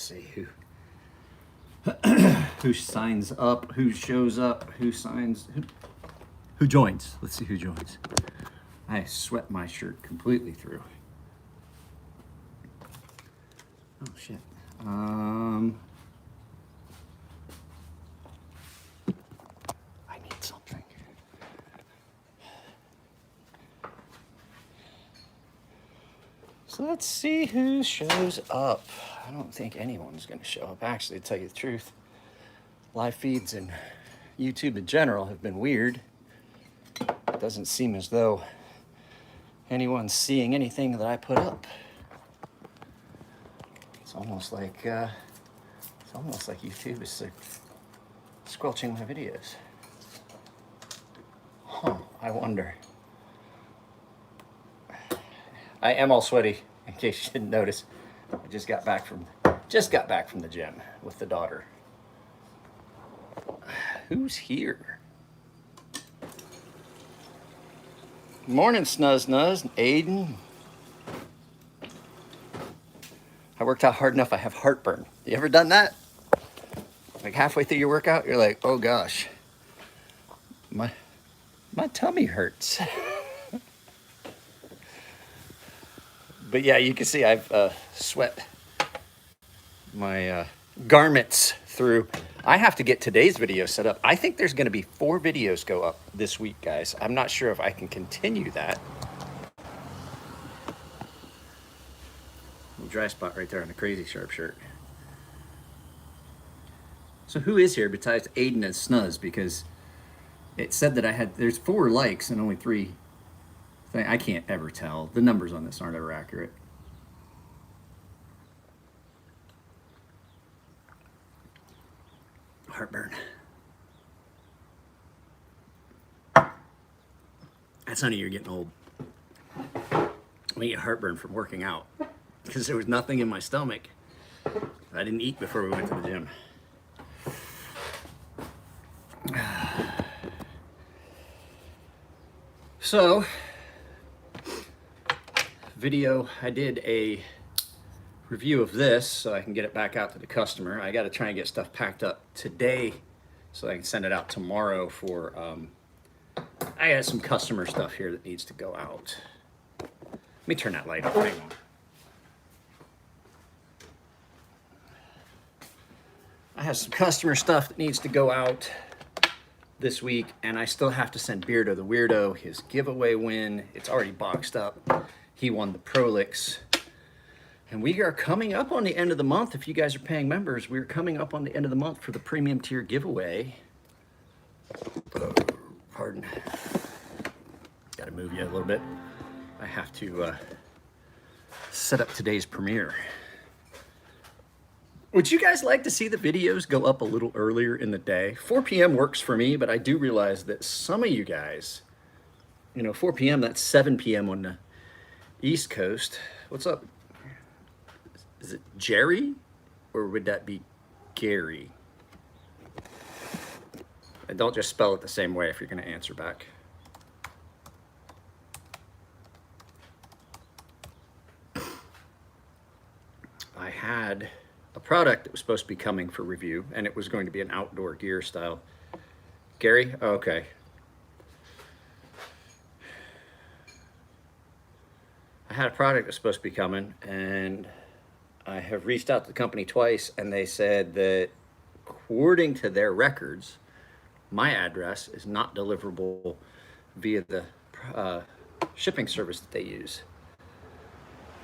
see who signs up, who shows up, who signs, who joins. Let's see who joins. I sweat my shirt completely through. Oh shit. I need something. So let's see who shows up. I don't think anyone's going to show up. Actually, to tell you the truth, live feeds and YouTube in general have been weird. It doesn't seem as though anyone's seeing anything that I put up. It's almost like YouTube is squelching my videos. Huh, I wonder. I am all sweaty, in case you didn't notice. I just got back from the gym with the daughter. Who's here? Morning, Snuzz Nuzz, Aiden. I worked out hard enough, I have heartburn. You ever done that? Like halfway through your workout, you're like, oh gosh, my tummy hurts. But yeah, you can see I've sweat my garments through. I have to get today's video set up. I think there's going to be 4 videos go up this week, guys. I'm not sure if I can continue that. Dry spot right there on the Crazy Sharp shirt. So who is here besides Aiden and Snuzz? Because it said that there's 4 likes and only 3. I can't ever tell. The numbers on this aren't ever accurate. Heartburn. That's honey, you're getting old. I get heartburn from working out because there was nothing in my stomach. I didn't eat before we went to the gym. So, I did a review of this so I can get it back out to the customer. I got to try and get stuff packed up today so I can send it out tomorrow for, I got some customer stuff here that needs to go out. Let me turn that light off, hang on. I have some customer stuff that needs to go out this week, and I still have to send Beardo the Weirdo his giveaway win. It's already boxed up. He won the Prolix. And we are coming up on the end of the month. If you guys are paying members, we're coming up on the end of the month for the premium tier giveaway. Pardon. Got to move you a little bit. I have to set up today's premiere. Would you guys like to see the videos go up a little earlier in the day? 4 p.m. works for me, but I do realize that some of you guys, 4 p.m., that's 7 p.m. on the East Coast. What's up? Is it Jerry, or would that be Gary? And don't just spell it the same way if you're going to answer back. I had a product that was supposed to be coming for review, and it was going to be an outdoor gear style. Gary? Oh, okay. I had a product that was supposed to be coming, and I have reached out to the company twice, and they said that according to their records, my address is not deliverable via the shipping service that they use.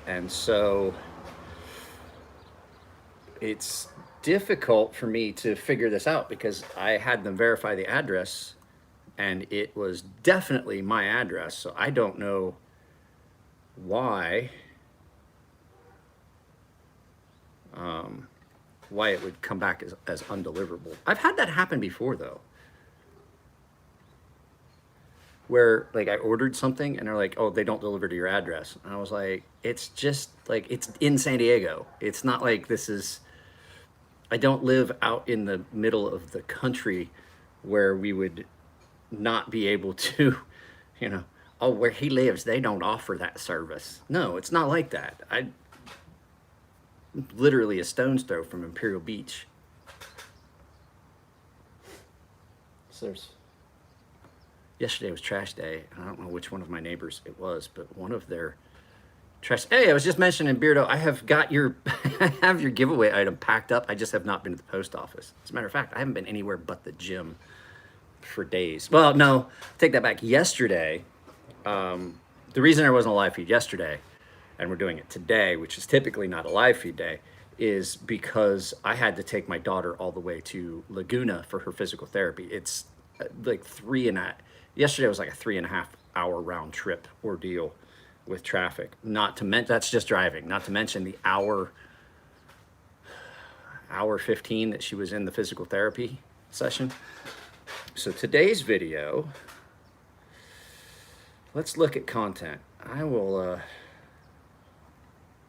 And so it's difficult for me to figure this out because I had them verify the address and it was definitely my address. So I don't know why it would come back as undeliverable. I've had that happen before though, where like I ordered something and they're like, oh, they don't deliver to your address. And I was like, it's just like, it's in San Diego. It's not like this is, I don't live out in the middle of the country where we would not be able to, oh, where he lives, they don't offer that service. No, it's not like that. literally a stone's throw from Imperial Beach. So yesterday was trash day, and I don't know which one of my neighbors it was, but one of their trash. Hey, I was just mentioning, Beardo, I have got your I have your giveaway item packed up. I just have not been to the post office. As a matter of fact, I haven't been anywhere but the gym for days. Well, no, take that back. Yesterday, the reason there wasn't a live feed yesterday, and we're doing it today, which is typically not a live feed day, is because I had to take my daughter all the way to Laguna for her physical therapy. It's like yesterday was like a 3.5 hour round trip ordeal with traffic. Not to mention, that's just driving, not to mention the hour 15 that she was in the physical therapy session. So today's video, let's look at content. I'm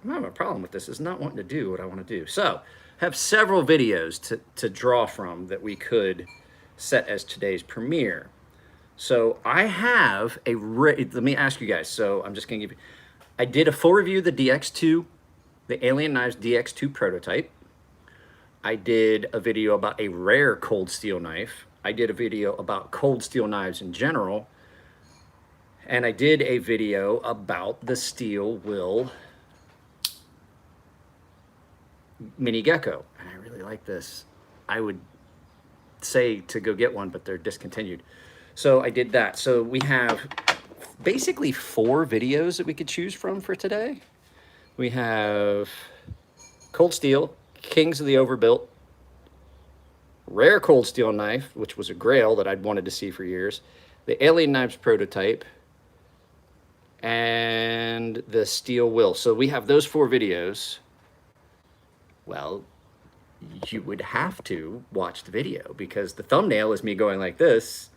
having a problem with this. It's not wanting to do what I want to do. So have several videos to draw from that we could set as today's premiere. So I have let me ask you guys. So I'm just going to give you, I did a full review of the DX2, the Alien Knives DX2 prototype. I did a video about a rare cold steel knife. I did a video about cold steel knives in general. And I did a video about the Steel Will Mini Gecko. And I really like this. I would say to go get one, but they're discontinued. So I did that. So we have basically 4 videos that we could choose from for today. We have Cold Steel, Kings of the Overbuilt, rare cold steel knife, which was a grail that I'd wanted to see for years, the Alien Knives prototype, and the Steel Will. So we have those 4 videos. Well, you would have to watch the video because the thumbnail is me going like this.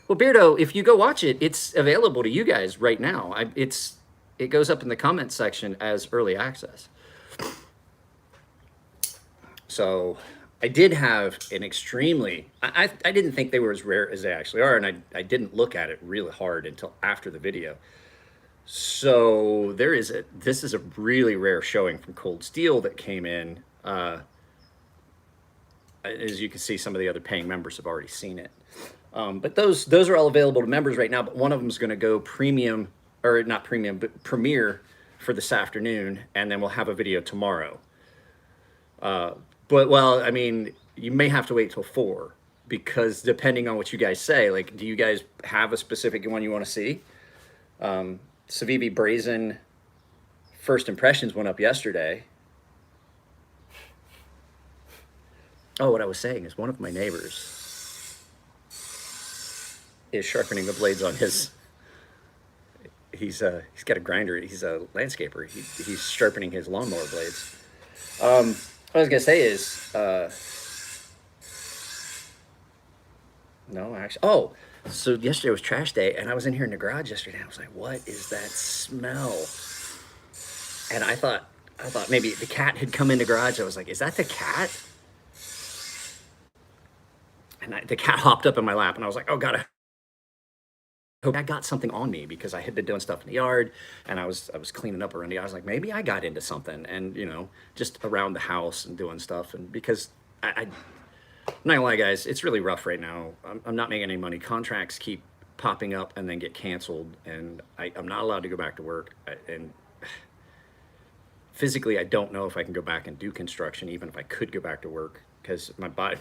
Well, Beardo, if you go watch it, it's available to you guys right now. It goes up in the comments section as early access. So I did have an extremely, I didn't think they were as rare as they actually are, and I didn't look at it really hard until after the video. So this is a really rare showing from Cold Steel that came in. As you can see, some of the other paying members have already seen it. But those are all available to members right now, but one of them is going to go premium, or not premium, but premiere for this afternoon, and then we'll have a video tomorrow. But, well, I mean, you may have to wait till 4 because depending on what you guys say, like, do you guys have a specific one you want to see? Civivi Brazen first impressions went up yesterday. Oh, what I was saying is one of my neighbors is sharpening the blades on his, he's got a grinder, he's a landscaper, he's sharpening his lawnmower blades. What I was gonna say is, no, actually, so yesterday was trash day, and I was in here in the garage yesterday, and I was like, what is that smell? And I thought maybe the cat had come in the garage. I was like, is that the cat? And the cat hopped up in my lap, and I was like, oh God, I hope I got something on me, because I had been doing stuff in the yard, and I was cleaning up around the yard. I was like, maybe I got into something, and just around the house and doing stuff. And because I'm not gonna lie, guys, it's really rough right now. I'm not making any money. Contracts keep popping up and then get canceled, and I'm not allowed to go back to work. And physically, I don't know if I can go back and do construction, even if I could go back to work, because my body,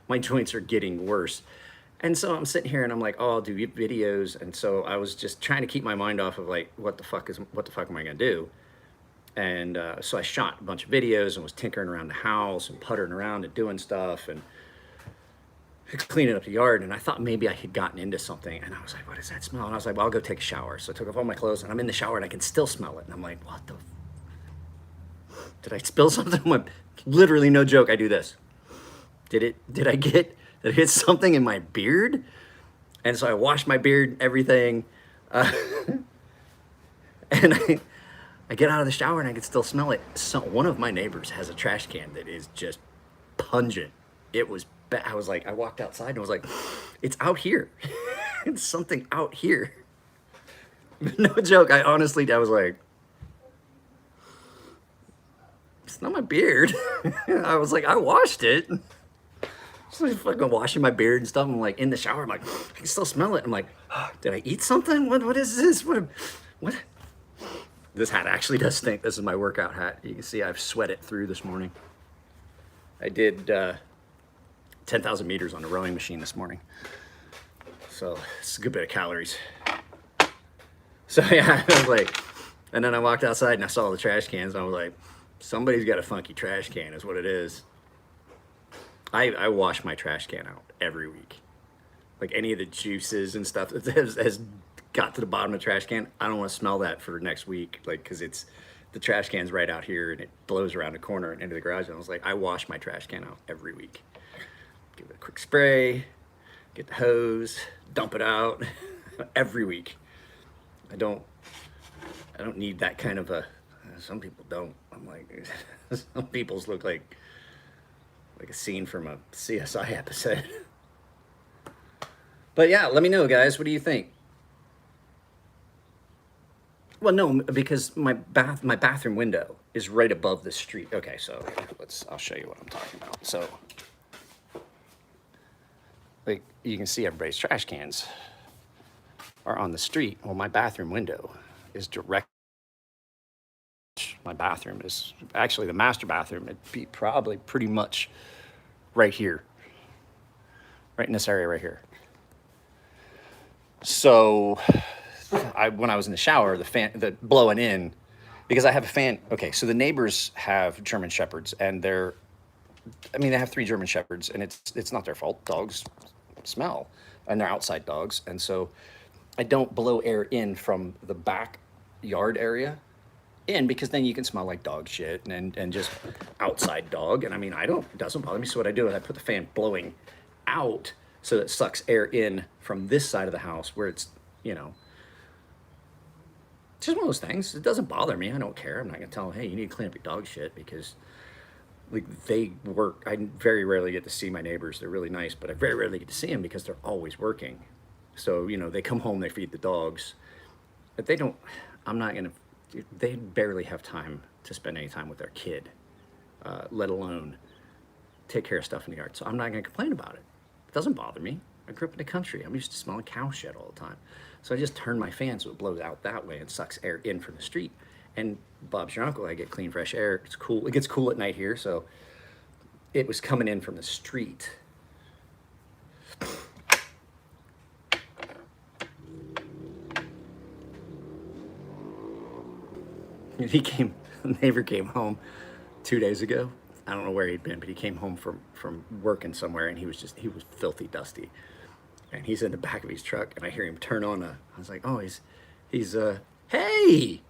my joints are getting worse. And so I'm sitting here and I'm like, oh, I'll do videos. And so I was just trying to keep my mind off of like, what the fuck am I gonna do? And so I shot a bunch of videos and was tinkering around the house and puttering around and doing stuff and cleaning up the yard. And I thought maybe I had gotten into something. And I was like, what is that smell? And I was like, well, I'll go take a shower. So I took off all my clothes and I'm in the shower and I can still smell it. And I'm like, what the? Did I spill something? Literally, no joke, I do this. Did I hit something in my beard? And so I washed my beard, everything. And I get out of the shower and I can still smell it. So one of my neighbors has a trash can that is just pungent. It was bad. I was like, I walked outside and I was like, it's out here. It's something out here. No joke. I honestly, I was like, it's not my beard. I was like, I washed it. So I'm fucking washing my beard and stuff. I'm like in the shower. I'm like, I can still smell it. I'm like, did I eat something? What is this? What? This hat actually does stink. This is my workout hat. You can see I've sweated through this morning. I did 10,000 meters on the rowing machine this morning. So it's a good bit of calories. So yeah, I was like, and then I walked outside and I saw the trash cans. And I was like, somebody's got a funky trash can is what it is. I wash my trash can out every week. Like any of the juices and stuff that has got to the bottom of the trash can, I don't want to smell that for next week. Like, cause it's, the trash can's right out here and it blows around the corner and into the garage. And I was like, I wash my trash can out every week. Give it a quick spray, get the hose, dump it out every week. I don't need that kind of a, some people don't. I'm like, some people's look like a scene from a CSI episode. But yeah, let me know, guys. What do you think? Well, no, because my bathroom window is right above the street. Okay, so I'll show you what I'm talking about. So, like, you can see everybody's trash cans are on the street. Well, my bathroom window is direct. My bathroom is actually the master bathroom. It'd be probably pretty much right here, right in this area right here. So when I was in the shower, the blowing in, because I have a fan. Okay, so the neighbors have German Shepherds, and they have 3 German Shepherds, and it's not their fault. Dogs smell, and they're outside dogs, and so I don't blow air in from the backyard area in, because then you can smell like dog shit and just outside dog. And I mean, it doesn't bother me. So what I do is I put the fan blowing out so that it sucks air in from this side of the house where it's, it's just one of those things. It doesn't bother me. I don't care. I'm not gonna tell them, hey, you need to clean up your dog shit, because like they work. I very rarely get to see my neighbors. They're really nice, but I very rarely get to see them because they're always working. So, they come home, they feed the dogs, but they barely have time to spend any time with their kid, let alone take care of stuff in the yard. So I'm not going to complain about it. It doesn't bother me. I grew up in the country. I'm used to smelling cow shit all the time. So I just turn my fan so it blows out that way and sucks air in from the street. And Bob's your uncle, I get clean, fresh air. It's cool. It gets cool at night here. So it was coming in from the street. The neighbor came home 2 days ago. I don't know where he'd been, but he came home from working somewhere, and he was filthy dusty. And he's in the back of his truck, and I hear him turn on I was like, oh, hey,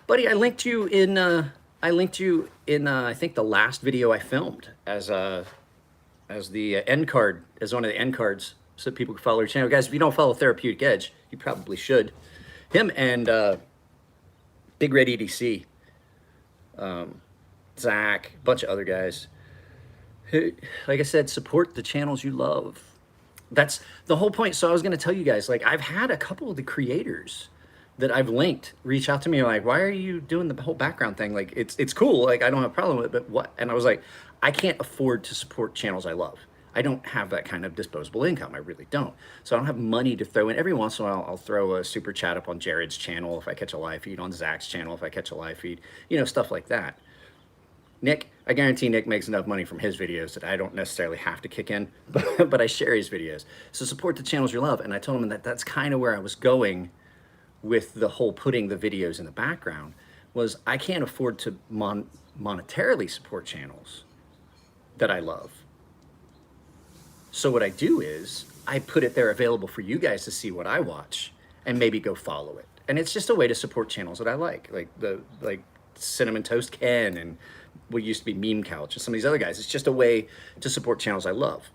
buddy, I linked you in, I think the last video I filmed as the end card, as one of the end cards, so people can follow your channel. Guys, if you don't follow Therapeutic Edge, you probably should. Him and, Big Red EDC, Zach, a bunch of other guys. Who, like I said, support the channels you love. That's the whole point. So I was going to tell you guys, like, I've had a couple of the creators that I've linked reach out to me, like, why are you doing the whole background thing? Like, it's cool. Like, I don't have a problem with it, but what? And I was like, I can't afford to support channels I love. I don't have that kind of disposable income. I really don't. So I don't have money to throw in. Every once in a while, I'll throw a super chat up on Jared's channel if I catch a live feed, on Zach's channel if I catch a live feed, stuff like that. Nick, I guarantee Nick makes enough money from his videos that I don't necessarily have to kick in, but I share his videos. So support the channels you love. And I told him that that's kind of where I was going with the whole putting the videos in the background, was I can't afford to monetarily support channels that I love. So what I do is I put it there available for you guys to see what I watch and maybe go follow it. And it's just a way to support channels that I like Cinnamon Toast Ken and what used to be Meme Couch and some of these other guys. It's just a way to support channels I love.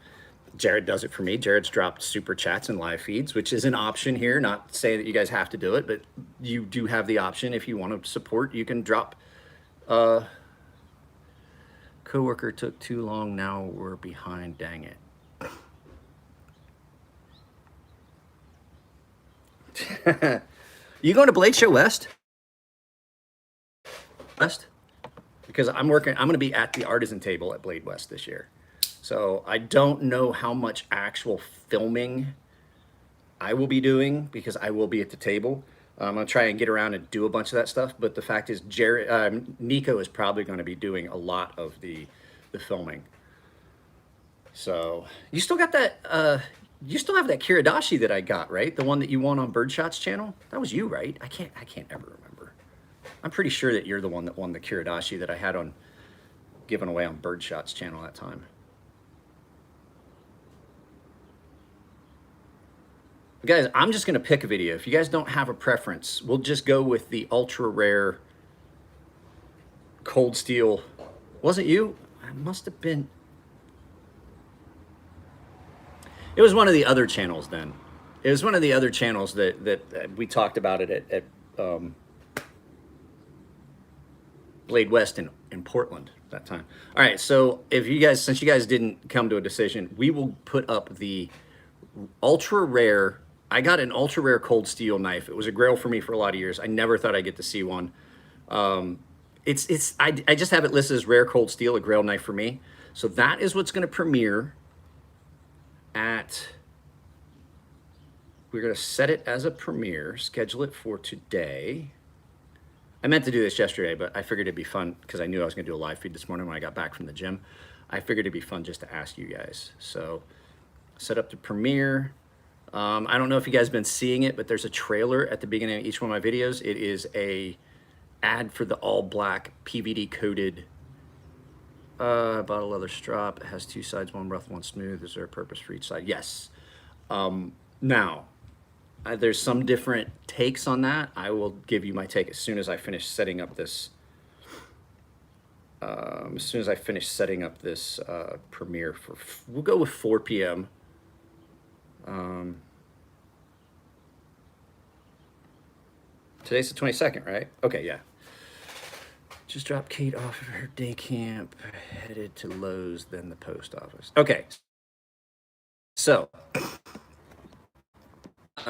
Jared does it for me. Jared's dropped super chats and live feeds, which is an option here. Not saying that you guys have to do it, but you do have the option. If you want to support, you can drop. Coworker took too long. Now we're behind. Dang it. You going to Blade Show West? West? Because I'm going to be at the artisan table at Blade West this year. So I don't know how much actual filming I will be doing because I will be at the table. I'm going to try and get around and do a bunch of that stuff. But the fact is, Nico is probably going to be doing a lot of the filming. So you still got that, you still have that Kiradashi that I got, right? The one that you won on Birdshot's channel? That was you, right? I can't ever remember. I'm pretty sure that you're the one that won the Kiradashi that I had on given away on Birdshot's channel that time. Guys, I'm just gonna pick a video. If you guys don't have a preference, we'll just go with the ultra rare cold steel. Wasn't you? It must have been. It was one of the other channels then. It was one of the other channels that we talked about it at Blade West in Portland that time. All right, so if you guys, since you guys didn't come to a decision, we will put up the ultra rare. I got an ultra rare cold steel knife. It was a grail for me for a lot of years. I never thought I'd get to see one. I just have it listed as rare cold steel, a grail knife for me. So that is what's going to premiere at. We're going to set it as a premiere, schedule it for today. I meant to do this yesterday, but I figured it'd be fun because I knew I was going to do a live feed this morning when I got back from the gym. I figured it'd be fun just to ask you guys. So set up the premiere. I don't know if you guys have been seeing it, but there's a trailer at the beginning of each one of my videos. It is a ad for the all black PVD coated bottle leather strap. It has two sides, one rough, one smooth. Is there a purpose for each side? Yes. Now, there's some different takes on that. I will give you my take as soon as I finish setting up this. Premiere for, we'll go with 4 p.m. Today's the 22nd, right? Okay, yeah. Just dropped Kate off of her day camp, headed to Lowe's, then the post office. Okay. So,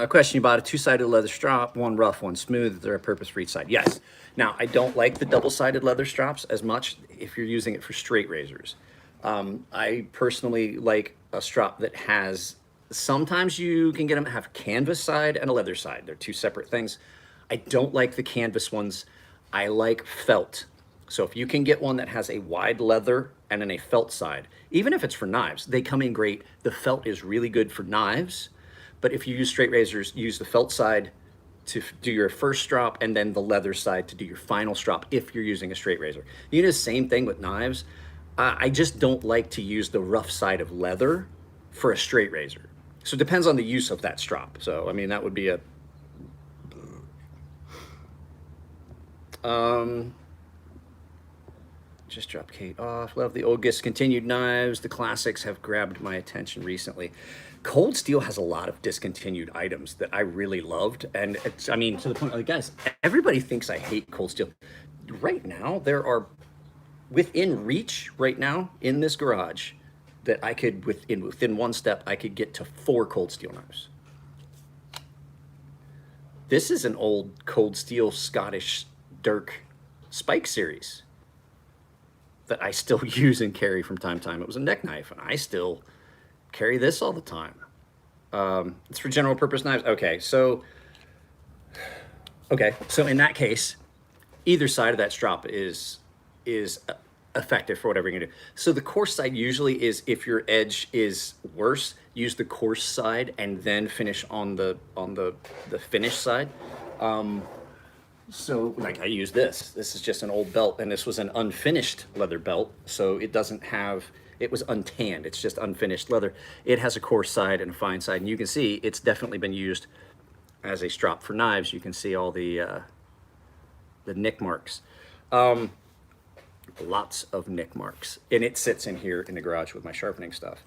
question, you bought a two-sided leather strap, one rough, one smooth. Is there a purpose for each side? Yes. Now, I don't like the double-sided leather straps as much if you're using it for straight razors. I personally like a strap that has, sometimes you can get them to have a canvas side and a leather side. They're two separate things. I don't like the canvas ones. I like felt. So if you can get one that has a wide leather and then a felt side, even if it's for knives, they come in great. The felt is really good for knives, but if you use straight razors, use the felt side to do your first strop and then the leather side to do your final strop if you're using a straight razor. You do the same thing with knives. I just don't like to use the rough side of leather for a straight razor. So it depends on the use of that strop. So, I mean, that would be a... just dropped Kate off. Love the old discontinued knives. The classics have grabbed my attention recently. Cold Steel has a lot of discontinued items that I really loved. And it's, I mean, to the point, like, guys, everybody thinks I hate Cold Steel. Right now, there are within reach right now in this garage that I could, within one step, I could get to 4 Cold Steel knives. This is an old Cold Steel Scottish Dirk Spike series that I still use and carry from time to time. It was a neck knife, and I still carry this all the time. It's for general purpose knives. Okay, so in that case, either side of that strap is effective for whatever you're gonna do. So the coarse side usually is, if your edge is worse, use the coarse side and then finish on the finished side. So like I use this. This is just an old belt, and this was an unfinished leather belt, so it doesn't have, it was untanned. It's just unfinished leather. It has a coarse side and a fine side, and you can see it's definitely been used as a strap for knives. You can see all the nick marks. Lots of nick marks, and it sits in here in the garage with my sharpening stuff.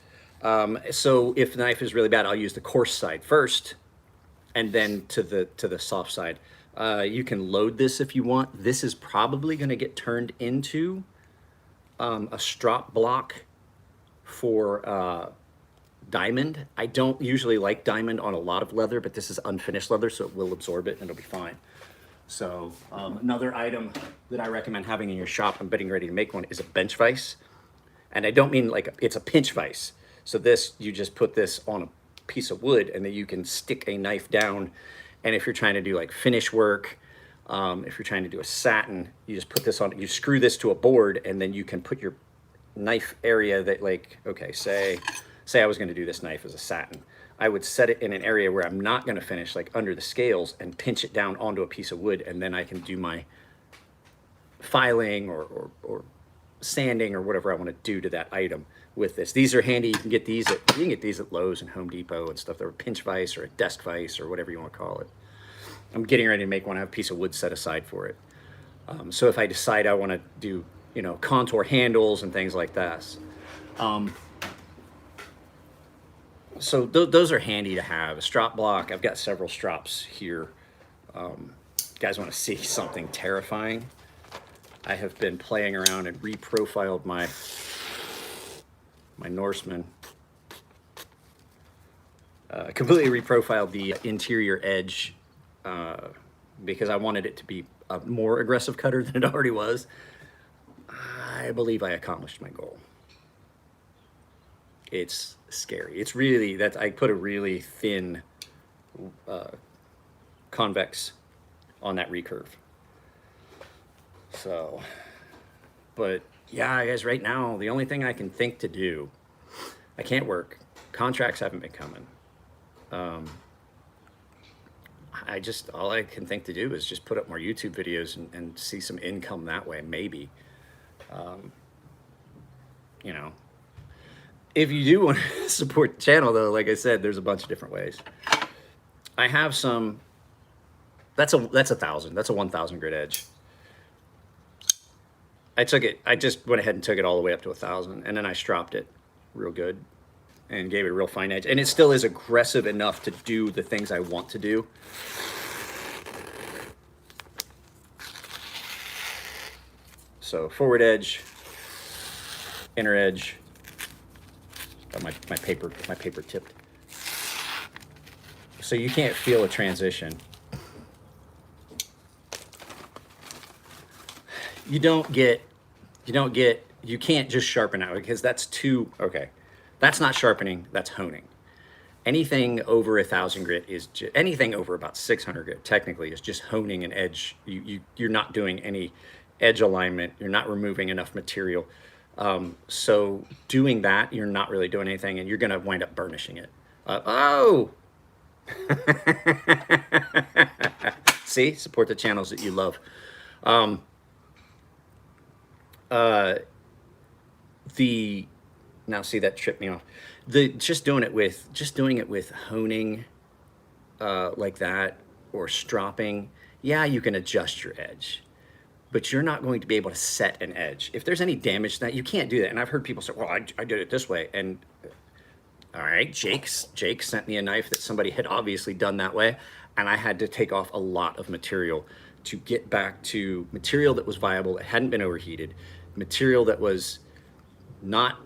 So if the knife is really bad, I'll use the coarse side first, and then to the soft side. You can load this if you want. This is probably going to get turned into a strap block for diamond. I don't usually like diamond on a lot of leather, but this is unfinished leather, so it will absorb it and it'll be fine. So another item that I recommend having in your shop, I'm getting ready to make one, is a bench vise. And I don't mean like it's a pinch vise. So this, you just put this on a piece of wood and then you can stick a knife down. And if you're trying to do like finish work, if you're trying to do a satin, you just put this on, you screw this to a board and then you can put your knife area that like, okay, say I was gonna do this knife as a satin. I would set it in an area where I'm not gonna finish, like under the scales, and pinch it down onto a piece of wood, and then I can do my filing or sanding or whatever I want to do to that item with this. These are handy. You can get these at Lowe's and Home Depot and stuff. They're a pinch vise or a desk vise or whatever you want to call it. I'm getting ready to make one. I have a piece of wood set aside for it. So if I decide I want to do, you know, contour handles and things like that. So those are handy to have. A strop block. I've got several strops here. You guys want to see something terrifying? I have been playing around and reprofiled my Norseman. Completely reprofiled the interior edge because I wanted it to be a more aggressive cutter than it already was. I believe I accomplished my goal. It's scary. It's really, I put a really thin convex on that recurve. So, but yeah, guys, right now, the only thing I can think to do, I can't work. Contracts haven't been coming. All I can think to do is just put up more YouTube videos and see some income that way, maybe. You know, if you do want to support the channel, though, like I said, there's a bunch of different ways. I have some, that's a 1,000, that's a 1,000 grit edge. I just went ahead and took it all the way up to 1,000, and then I stropped it real good and gave it a real fine edge. And it still is aggressive enough to do the things I want to do. So forward edge, inner edge. Oh, my paper tipped. So you can't feel a transition. You can't just sharpen out, because that's too, okay. That's not sharpening, that's honing. Anything over 1,000 grit is anything over about 600 grit technically is just honing an edge. You're not doing any edge alignment. You're not removing enough material. So doing that, you're not really doing anything, and you're going to wind up burnishing it. Oh! See, support the channels that you love. Now see, that tripped me off. Just doing it with honing like that, or stropping. Yeah, you can adjust your edge, but you're not going to be able to set an edge. If there's any damage to that, you can't do that. And I've heard people say, well, I did it this way. And all right, Jake sent me a knife that somebody had obviously done that way. And I had to take off a lot of material to get back to material that was viable, that hadn't been overheated, material that was not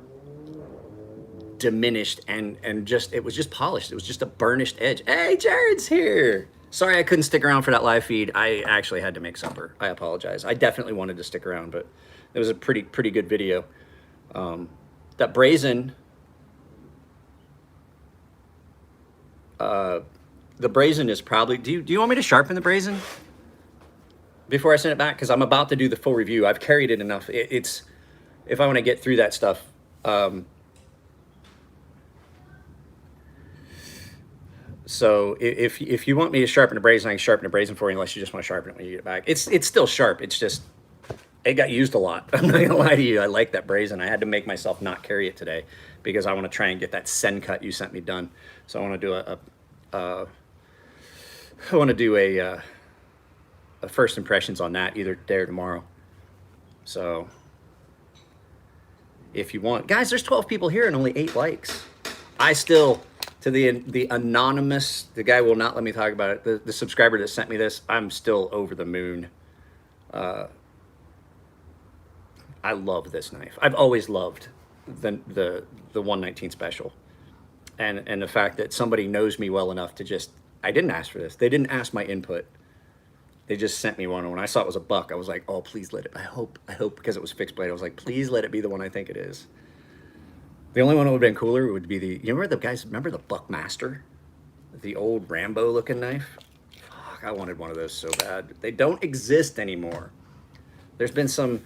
diminished, and just, it was just polished. It was just a burnished edge. Hey, Jared's here. Sorry I couldn't stick around for that live feed. I actually had to make supper. I apologize. I definitely wanted to stick around, but it was a pretty good video. That brazen, the brazen is probably, do you want me to sharpen the brazen before I send it back? Because I'm about to do the full review. I've carried it enough. It's if I want to get through that stuff. So if you want me to sharpen the brazen, I can sharpen the brazen for you, unless you just want to sharpen it when you get it back. It's still sharp. It's just, it got used a lot. I'm not gonna lie to you. I like that brazen. I had to make myself not carry it today because I want to try and get that send cut you sent me done. So I want to do a first impressions on that either today or tomorrow. So if you want, guys, there's 12 people here and only 8 likes. I still, to the anonymous, the guy will not let me talk about it, the subscriber that sent me this, I'm still over the moon. I love this knife. I've always loved the 119 Special. and the fact that somebody knows me well enough to just, I didn't ask for this. They didn't ask my input. They just sent me one. And when I saw it was a buck, I was like, oh, please let it, I hope, because it was fixed blade. I was like, please let it be the one I think it is. The only one that would have been cooler would be you remember the Buckmaster? The old Rambo looking knife? Fuck, I wanted one of those so bad. They don't exist anymore. There's been some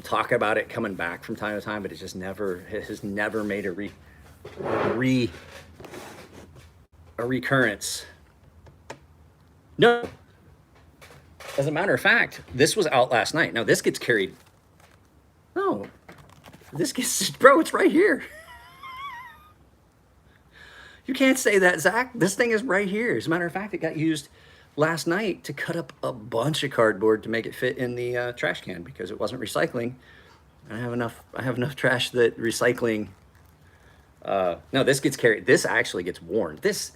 talk about it coming back from time to time, but it has never made a recurrence. No. As a matter of fact, this was out last night. Now this gets carried. No, bro, it's right here. You can't say that, Zach. This thing is right here. As a matter of fact, it got used last night to cut up a bunch of cardboard to make it fit in the trash can because it wasn't recycling. I have enough trash that recycling. No, this gets carried. This actually gets worn. This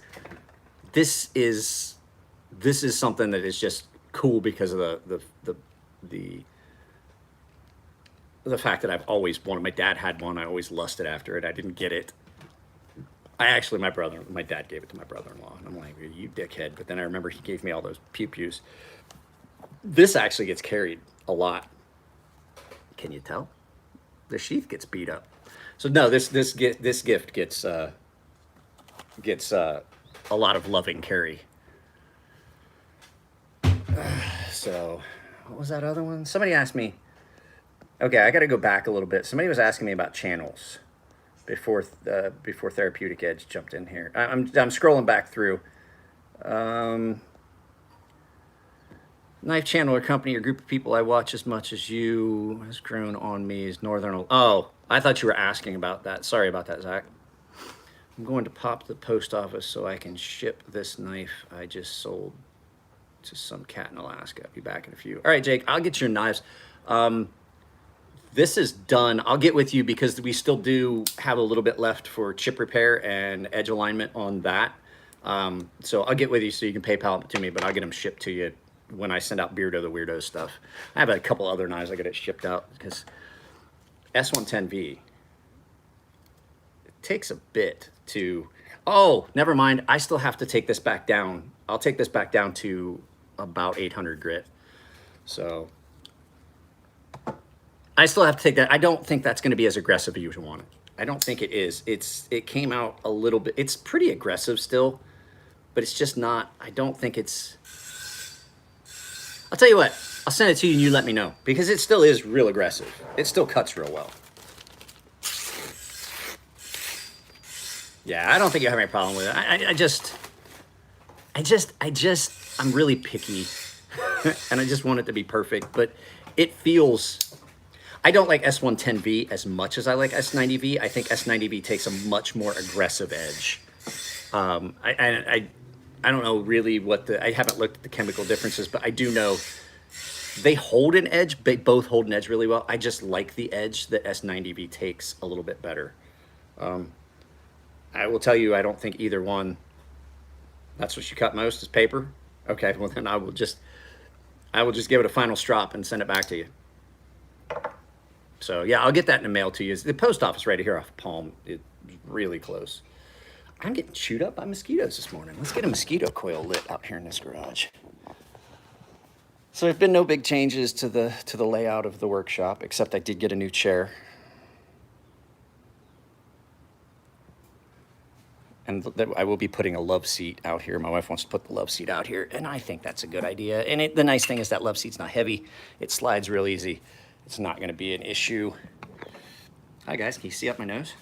is something that is just cool because of the fact that I've always wanted. My dad had one. I always lusted after it. I didn't get it. My dad gave it to my brother-in-law, and I'm like, you dickhead. But then I remember he gave me all those pew-pews. This actually gets carried a lot. Can you tell? The sheath gets beat up. So no, this gift gets a lot of loving carry. So what was that other one? Somebody asked me. Okay, I got to go back a little bit. Somebody was asking me about channels before Therapeutic Edge jumped in here. I'm scrolling back through. Knife channel or company or group of people I watch as much as you has grown on me is Northern. Oh, I thought you were asking about that. Sorry about that, Zach. I'm going to pop the post office so I can ship this knife I just sold to some cat in Alaska. I'll be back in a few. All right, Jake, I'll get your knives. This is done. I'll get with you because we still do have a little bit left for chip repair and edge alignment on that. So I'll get with you so you can PayPal it to me, but I'll get them shipped to you when I send out Beardo the Weirdo stuff. I have a couple other knives I get it shipped out because S110V, it takes a bit to, oh, never mind. I still have to take this back down. I'll take this back down to about 800 grit. So I still have to take that. I don't think that's going to be as aggressive as you want it. I don't think it is. It came out a little bit. It's pretty aggressive still, but it's just not. I don't think it's. I'll tell you what. I'll send it to you and you let me know because it still is real aggressive. It still cuts real well. Yeah, I don't think you have any problem with it. I'm really picky, and I just want it to be perfect. But it feels. I don't like S110V as much as I like S90V. I think S90V takes a much more aggressive edge. I don't know really I haven't looked at the chemical differences, but I do know they hold an edge. They both hold an edge really well. I just like the edge that S90V takes a little bit better. I will tell you, I don't think either one. That's what you cut most is paper. Okay, well then I will just give it a final strop and send it back to you. So yeah, I'll get that in the mail to you. The post office right here off Palm. It's really close. I'm getting chewed up by mosquitoes this morning. Let's get a mosquito coil lit out here in this garage. So there's been no big changes to the layout of the workshop, except I did get a new chair. And I will be putting a love seat out here. My wife wants to put the love seat out here, and I think that's a good idea. And the nice thing is that love seat's not heavy. It slides real easy. It's not going to be an issue. Hi, guys. Can you see up my nose?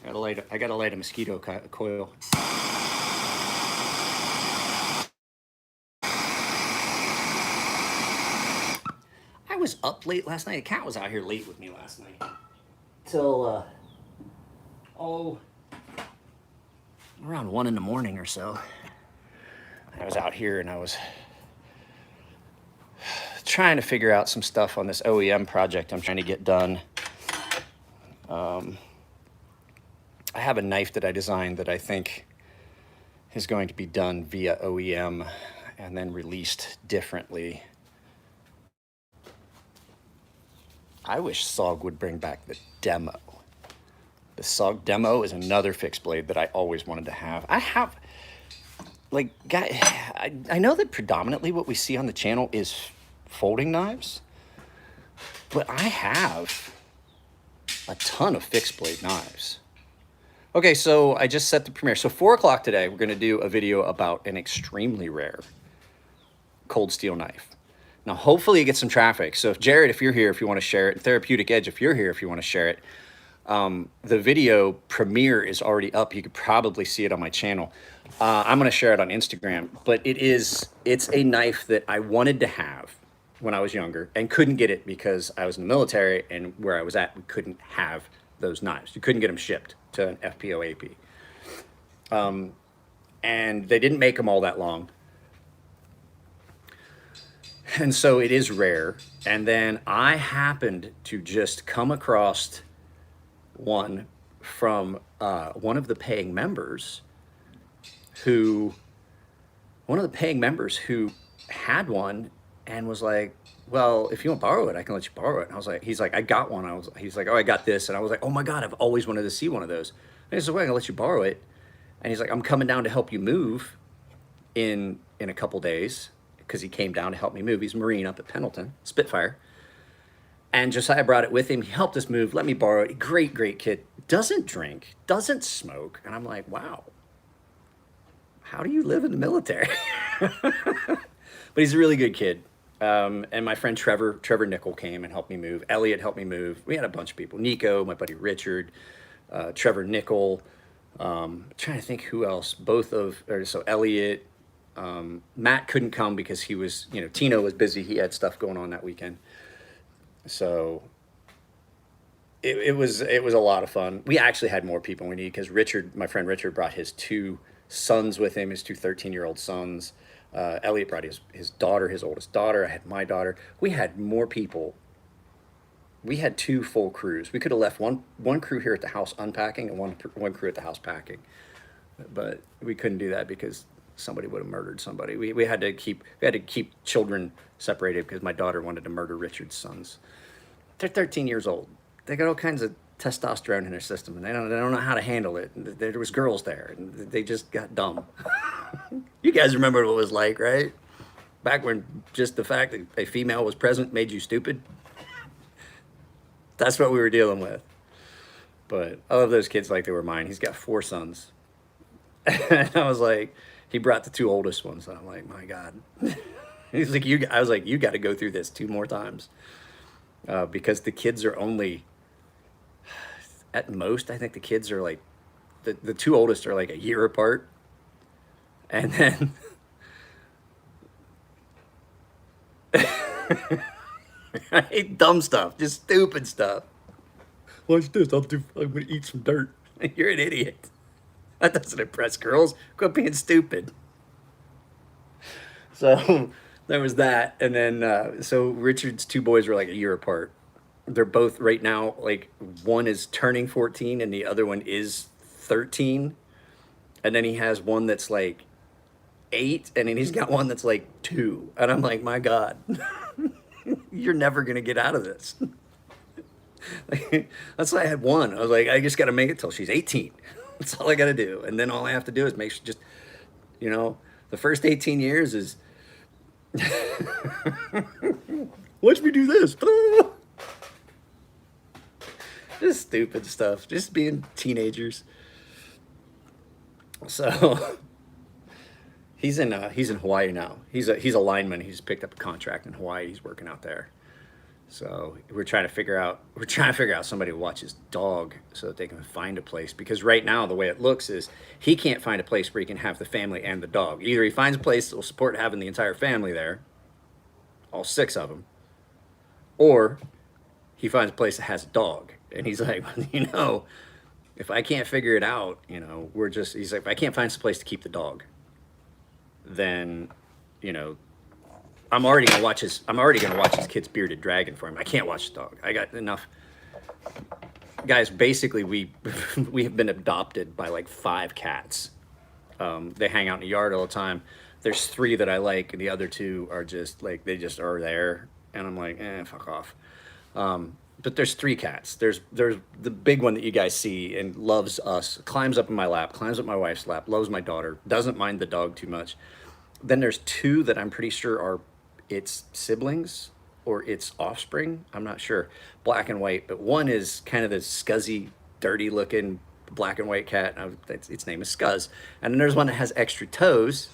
I gotta light a mosquito coil. I was up late last night. A cat was out here late with me last night. Till, around 1 in the morning or so. I was out here and I was trying to figure out some stuff on this OEM project I'm trying to get done. I have a knife that I designed that I think is going to be done via OEM and then released differently. I wish SOG would bring back the Demo. The SOG Demo is another fixed blade that I always wanted to have. I have, like, I know that predominantly what we see on the channel is folding knives, but I have a ton of fixed blade knives. Okay, so I just set the premiere. So 4 o'clock today, we're gonna do a video about an extremely rare cold steel knife. Now, hopefully it gets some traffic. So if Jared, if you're here, if you wanna share it, and Therapeutic Edge, if you're here, if you wanna share it, the video premiere is already up. You could probably see it on my channel. I'm gonna share it on Instagram, but it's a knife that I wanted to have when I was younger and couldn't get it because I was in the military, and where I was at, we couldn't have those knives. You couldn't get them shipped to an FPO AP. And they didn't make them all that long. And so it is rare. And then I happened to just come across one from one of the paying members who had one and was like, well, if you want to borrow it, I can let you borrow it. And I was like, he's like, I got one. He's like, oh, I got this. And I was like, oh my God, I've always wanted to see one of those. And he's like, well, I can let you borrow it. And he's like, I'm coming down to help you move in a couple days, because he came down to help me move. He's a Marine up at Pendleton, Spitfire. And Josiah brought it with him. He helped us move, let me borrow it. Great, great kid. Doesn't drink, doesn't smoke. And I'm like, wow, how do you live in the military? But he's a really good kid. And my friend Trevor Nickel came and helped me move. Elliot helped me move. We had a bunch of people. Nico, my buddy Richard, Trevor Nickel. Trying to think who else. So Elliot, Matt couldn't come because he was, Tino was busy. He had stuff going on that weekend. So it was a lot of fun. We actually had more people we need because my friend Richard brought his 2 sons with him, his 2 13-year-old sons. Elliot brought his daughter, his oldest daughter. I had my daughter. We had more people. We had 2 full crews. We could have left one crew here at the house unpacking and one crew at the house packing, but we couldn't do that because somebody would have murdered somebody. We had to keep children separated because my daughter wanted to murder Richard's sons. They're 13 years old. They got all kinds of testosterone in their system, and they don't know how to handle it. There was girls there, and they just got dumb. You guys remember what it was like, right? Back when just the fact that a female was present made you stupid. That's what we were dealing with. But I love those kids like they were mine. He's got 4 sons. And I was like, he brought the 2 oldest ones, and I'm like, my God. He's like, I was like, you got to go through this 2 more times. Because the kids are only, at most, I think the kids are like, the 2 oldest are like a year apart. And then I hate dumb stuff, just stupid stuff. Watch this, I'm gonna eat some dirt. You're an idiot. That doesn't impress girls. Quit being stupid. So there was that. And then, so Richard's 2 boys were like a year apart. They're both right now, like one is turning 14 and the other one is 13. And then he has one that's like 8, and then he's got one that's like 2. And I'm like, my God, you're never going to get out of this. That's why I had one. I was like, I just got to make it till she's 18. That's all I got to do. And then all I have to do is make sure the first 18 years is watch me do this. Just stupid stuff. Just being teenagers. So he's in Hawaii now. He's a lineman. He's picked up a contract in Hawaii. He's working out there. So we're trying to figure out somebody to watch his dog so that they can find a place. Because right now the way it looks is he can't find a place where he can have the family and the dog. Either he finds a place that will support having the entire family there, all 6 of them, or he finds a place that has a dog. And he's like, if I can't figure it out, he's like, if I can't find some place to keep the dog, then, I'm already gonna watch his kid's bearded dragon for him. I can't watch the dog. I got enough. Guys, basically we have been adopted by like 5 cats. They hang out in the yard all the time. There's 3 that I like, and the other 2 are just like, they just are there. And I'm like, fuck off. but there's three cats. There's the big one that you guys see and loves us, climbs up in my lap, climbs up my wife's lap, loves my daughter, doesn't mind the dog too much. Then there's two that I'm pretty sure are its siblings or its offspring. I'm not sure. Black and white, but one is kind of this scuzzy, dirty looking black and white cat. Its name is Scuzz. And then there's one that has extra toes.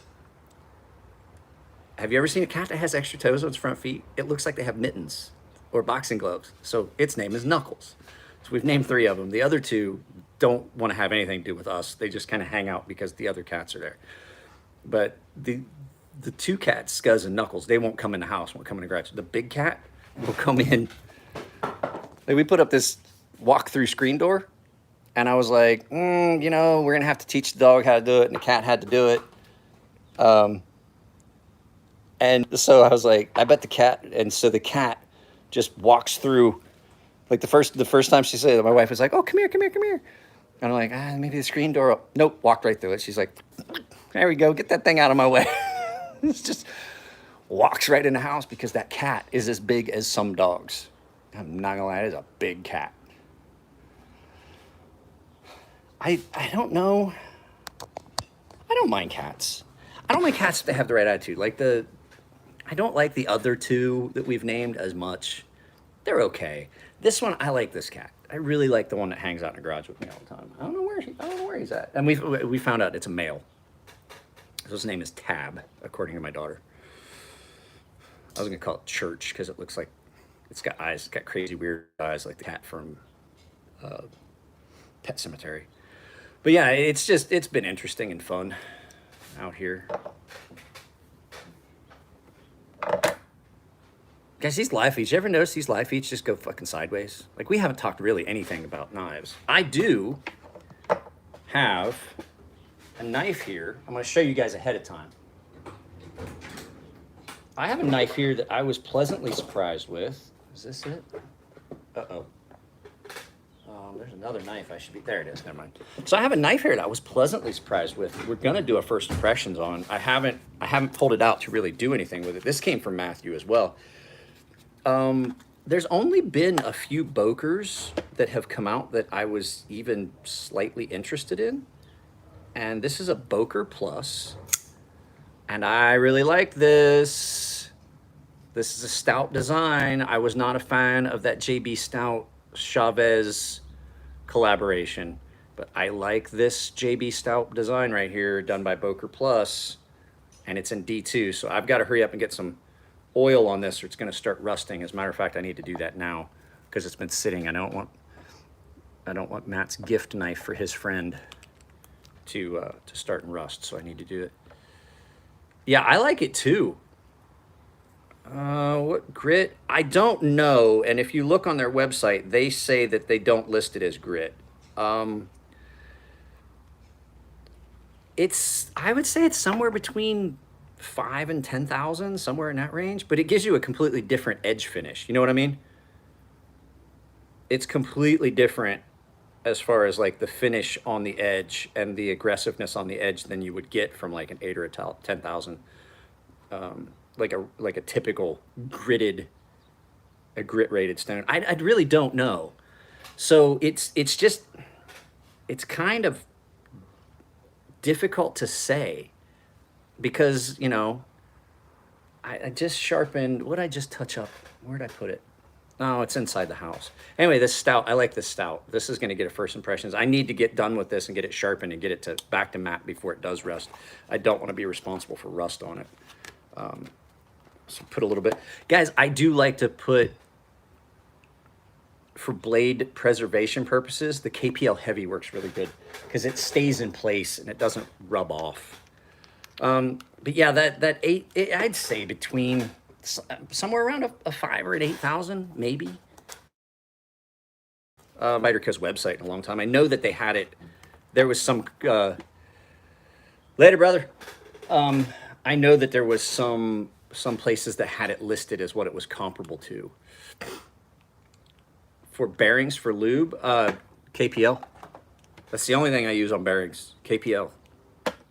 Have you ever seen a cat that has extra toes on its front feet? It looks like they have mittens or boxing gloves. So its name is Knuckles. So we've named three of them. The other two don't want to have anything to do with us. They just kind of hang out because the other cats are there. But the two cats, Scuzz and Knuckles, they won't come in the house, won't come in the garage. The big cat will come in. Like we put up this walk-through screen door, and I was like, you know, we're gonna have to teach the dog how to do it, and the cat had to do it. And so I was like, I bet the cat, and so the cat just walks through. Like the first time she said it, my wife was like, "Oh, come here, come here, come here," and I'm like, maybe the screen door. Nope, walked right through it. She's like, "There we go, get that thing out of my way." It's just walks right in the house because that cat is as big as some dogs. I'm not gonna lie, it is a big cat. I don't know. I don't mind cats. I don't mind cats if they have the right attitude. I don't like the other two that we've named as much. They're okay. This one, I like this cat. I really like the one that hangs out in the garage with me all the time. I don't know where he's at. And we found out it's a male. So his name is Tab, according to my daughter. I was gonna call it Church because it looks like it's got eyes. It's got crazy weird eyes like the cat from Pet Cemetery. But yeah, it's been interesting and fun out here. Guys, these live feeds, you ever notice these live feeds just go fucking sideways? Like, we haven't talked really anything about knives. I do have a knife here. I'm going to show you guys ahead of time. I have a knife here that I was pleasantly surprised with. Is this it? Uh-oh. There's another knife I should be... There it is. Never mind. So I have a knife here that I was pleasantly surprised with. We're going to do a first impressions on. I haven't pulled it out to really do anything with it. This came from Matthew as well. There's only been a few Bokers that have come out that I was even slightly interested in. And this is a Boker Plus. And I really like this. This is a stout design. I was not a fan of that JB Stout Chavez collaboration, but I like this JB Stout design right here done by Boker Plus, and it's in D2. So I've got to hurry up and get some oil on this or it's going to start rusting. As a matter of fact, I need to do that now because it's been sitting. I don't want Matt's gift knife for his friend to start and rust, so I need to do it. Yeah, I like it too. What grit? I don't know. And if you look on their website, they say that they don't list it as grit. I would say it's somewhere between 5 and 10,000, somewhere in that range, but it gives you a completely different edge finish. You know what I mean? It's completely different as far as like the finish on the edge and the aggressiveness on the edge than you would get from like an 8 or a 10,000. Like a typical grit rated stone. I really don't know. So it's kind of difficult to say because, you know, I just sharpened, what did I just touch up? Where'd I put it? Oh, it's inside the house. Anyway, this stout, I like this stout. This is going to get a first impressions. I need to get done with this and get it sharpened and get it back to matte before it does rust. I don't want to be responsible for rust on it. So put a little bit. Guys, I do like to put, for blade preservation purposes, the KPL Heavy works really good because it stays in place and it doesn't rub off. But yeah, that I'd say between somewhere around a 5 or an 8,000, maybe. Spyder Co's website in a long time. I know that they had it. There was some, later, brother. I know that there was some places that had it listed as what it was comparable to. For bearings for lube, KPL. That's the only thing I use on bearings, KPL.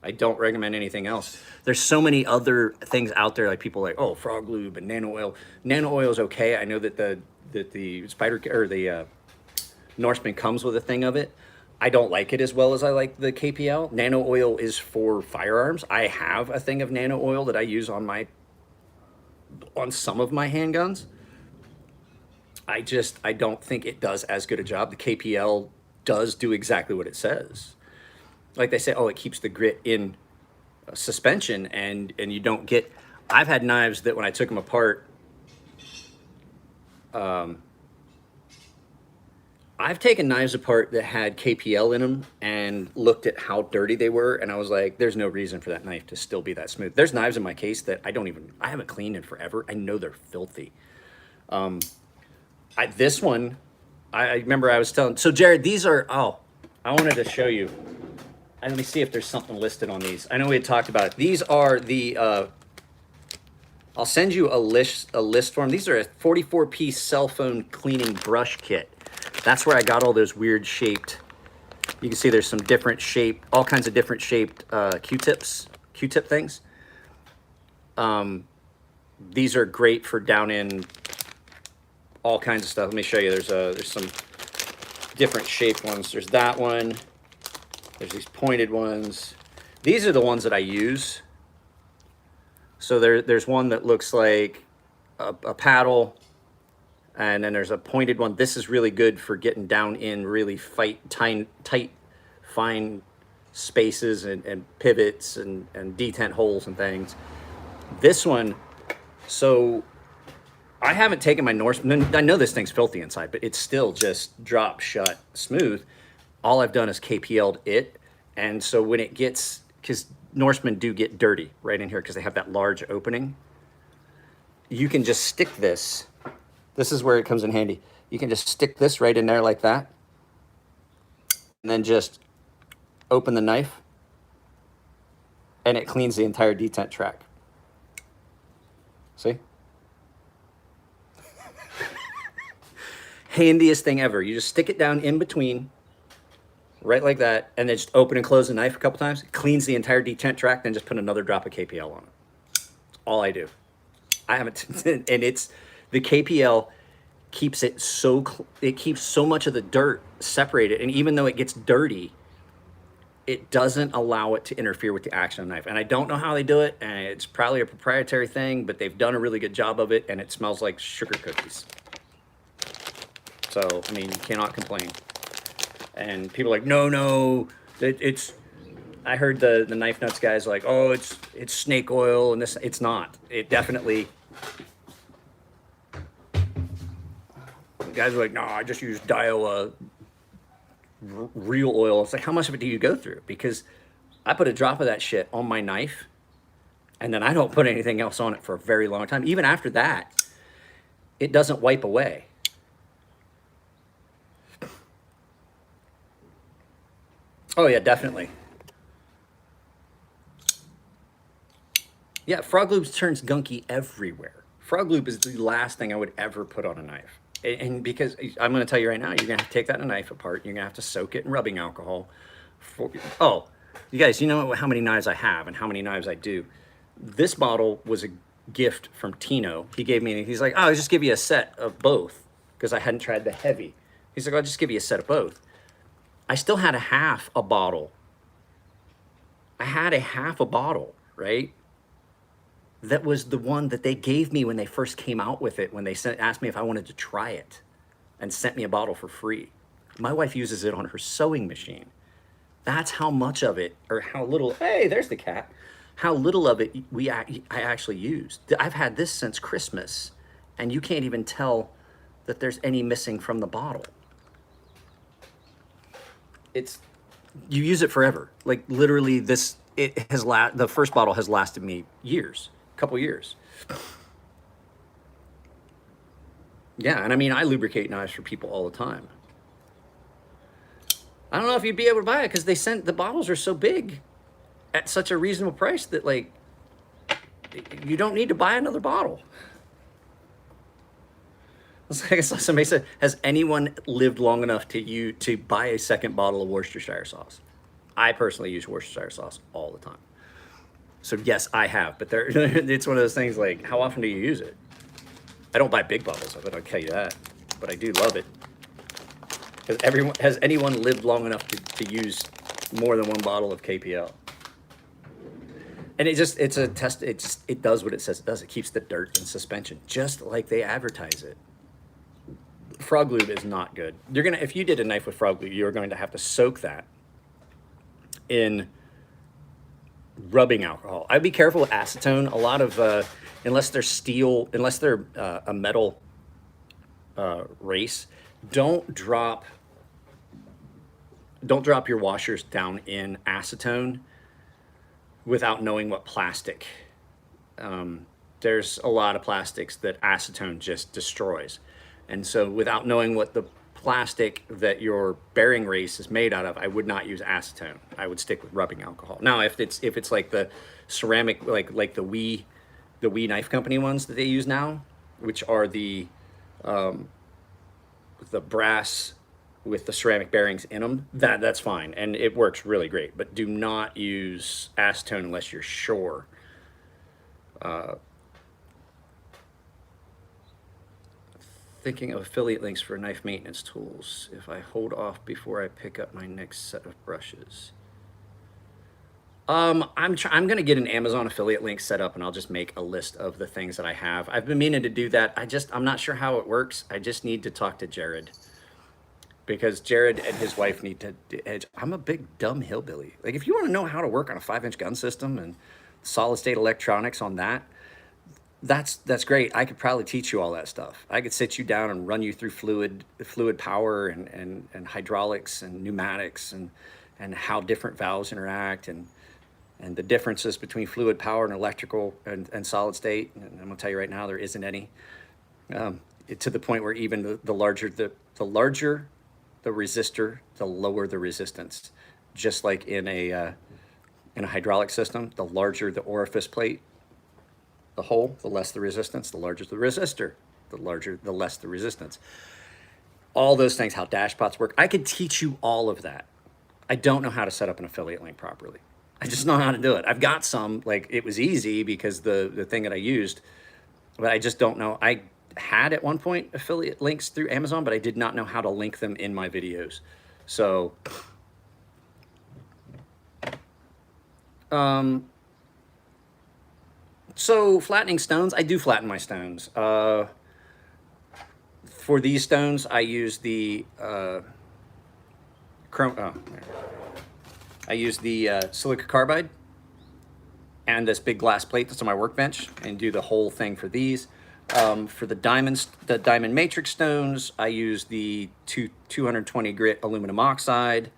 I don't recommend anything else. There's so many other things out there, like people like, oh, Frog Lube and Nano Oil. Nano Oil is okay. I know that the Spider or the Norseman comes with a thing of it. I don't like it as well as I like the KPL. Nano oil is for firearms. I have a thing of nano oil that I use on some of my handguns. I don't think it does as good a job. The KPL does do exactly what it says. Like they say, oh, it keeps the grit in suspension, and you don't get. I've had knives that when I took them apart, I've taken knives apart that had KPL in them and looked at how dirty they were, and I was like, there's no reason for that knife to still be that smooth. There's knives in my case that I haven't cleaned in forever. I know they're filthy. This one, I remember I was telling, so Jared, these are, oh, I wanted to show you. And let me see if there's something listed on these. I know we had talked about it. These are the, I'll send you a list for them. These are a 44-piece cell phone cleaning brush kit. That's where I got all those weird shaped, you can see there's some different shaped, all kinds of different shaped Q-tip things. These are great for down in all kinds of stuff. Let me show you. There's some different shaped ones. There's that one. There's these pointed ones. These are the ones that I use. So there's one that looks like a paddle, and then there's a pointed one. This is really good for getting down in really tight, fine spaces and pivots and detent holes and things. This one, so I haven't taken my Norseman. I know this thing's filthy inside, but it's still just drop shut smooth. All I've done is KPL'd it. And so when it gets, because Norsemen do get dirty right in here because they have that large opening, you can just stick this. This is where it comes in handy. You can just stick this right in there like that. And then just open the knife. And it cleans the entire detent track. See? Handiest thing ever. You just stick it down in between, right like that, and then just open and close the knife a couple times. It cleans the entire detent track, then just put another drop of KPL on it. That's all I do. I haven't, and it's, the KPL keeps it it keeps so much of the dirt separated, and even though it gets dirty, it doesn't allow it to interfere with the action of the knife. And I don't know how they do it, and it's probably a proprietary thing, but they've done a really good job of it, and it smells like sugar cookies. So, I mean, you cannot complain. And people are like, no, it's, I heard the Knife Nuts guys like, oh, it's snake oil, and this, it's not. It definitely, the guys are like, no, I just use Daiwa real oil. It's like, how much of it do you go through? Because I put a drop of that shit on my knife, and then I don't put anything else on it for a very long time. Even after that, it doesn't wipe away. Oh yeah, definitely. Yeah, Frog Lube turns gunky everywhere. Frog Lube is the last thing I would ever put on a knife. And because I'm going to tell you right now, you're going to have to take that knife apart. You're going to have to soak it in rubbing alcohol. Oh, you guys, you know how many knives I have and how many knives I do. This bottle was a gift from Tino. He gave me, he's like, oh, I'll just give you a set of both because I hadn't tried the heavy. He's like, I'll just give you a set of both. I still had a half a bottle. I had a half a bottle, right? That was the one that they gave me when they first came out with it, when they asked me if I wanted to try it and sent me a bottle for free. My wife uses it on her sewing machine. That's how much of it, or how little, hey, there's the cat. How little of it I actually used. I've had this since Christmas, and you can't even tell that there's any missing from the bottle. You use it forever. Like literally the first bottle has lasted me years, a couple years. Yeah, and I mean, I lubricate knives for people all the time. I don't know if you'd be able to buy it because the bottles are so big at such a reasonable price that like, you don't need to buy another bottle. It's like somebody said, has anyone lived long enough to buy a second bottle of Worcestershire sauce? I personally use Worcestershire sauce all the time. So yes, I have, but it's one of those things like, how often do you use it? I don't buy big bottles of it, I'll tell you that. but I do love it. Has anyone lived long enough to use more than one bottle of KPL? And it's a test. It does what it says it does. It keeps the dirt in suspension, just like they advertise it. Frog lube is not good. If you did a knife with frog lube, you're going to have to soak that in rubbing alcohol. I'd be careful with acetone. A lot of, unless they're a metal race, don't drop your washers down in acetone without knowing what plastic. There's a lot of plastics that acetone just destroys. And so without knowing what the plastic that your bearing race is made out of, I would not use acetone. I would stick with rubbing alcohol. Now, if it's like the ceramic, like the Wee Knife Company ones that they use now, which are the brass with the ceramic bearings in them, that's fine, and it works really great. But do not use acetone unless you're sure. Thinking of affiliate links for knife maintenance tools if I hold off before I pick up my next set of brushes. I'm gonna get an Amazon affiliate link set up, and I'll just make a list of the things that I have. I've been meaning to do that. I'm not sure how it works. I just need to talk to Jared, because Jared and his wife need to edge. I'm a big dumb hillbilly. Like, if you want to know how to work on a 5-inch gun system and solid state electronics on that, that's great. I could probably teach you all that stuff. I could sit you down and run you through fluid power and hydraulics and pneumatics and how different valves interact and the differences between fluid power and electrical and solid state. And I'm gonna tell you right now, there isn't any. To the point where even the larger the resistor, the lower the resistance. Just like in a hydraulic system, the larger the orifice plate, the hole, the less the resistance. The larger the resistor, the less the resistance. All those things, how dashpots work. I could teach you all of that. I don't know how to set up an affiliate link properly. I just know how to do it. I've got some, like, it was easy because the thing that I used, but I just don't know. I had at one point affiliate links through Amazon, but I did not know how to link them in my videos. So, so flattening stones, I do flatten my stones. For these stones, I use the silica carbide and this big glass plate that's on my workbench, and do the whole thing for these. For the diamond matrix stones, I use the 220 grit aluminum oxide,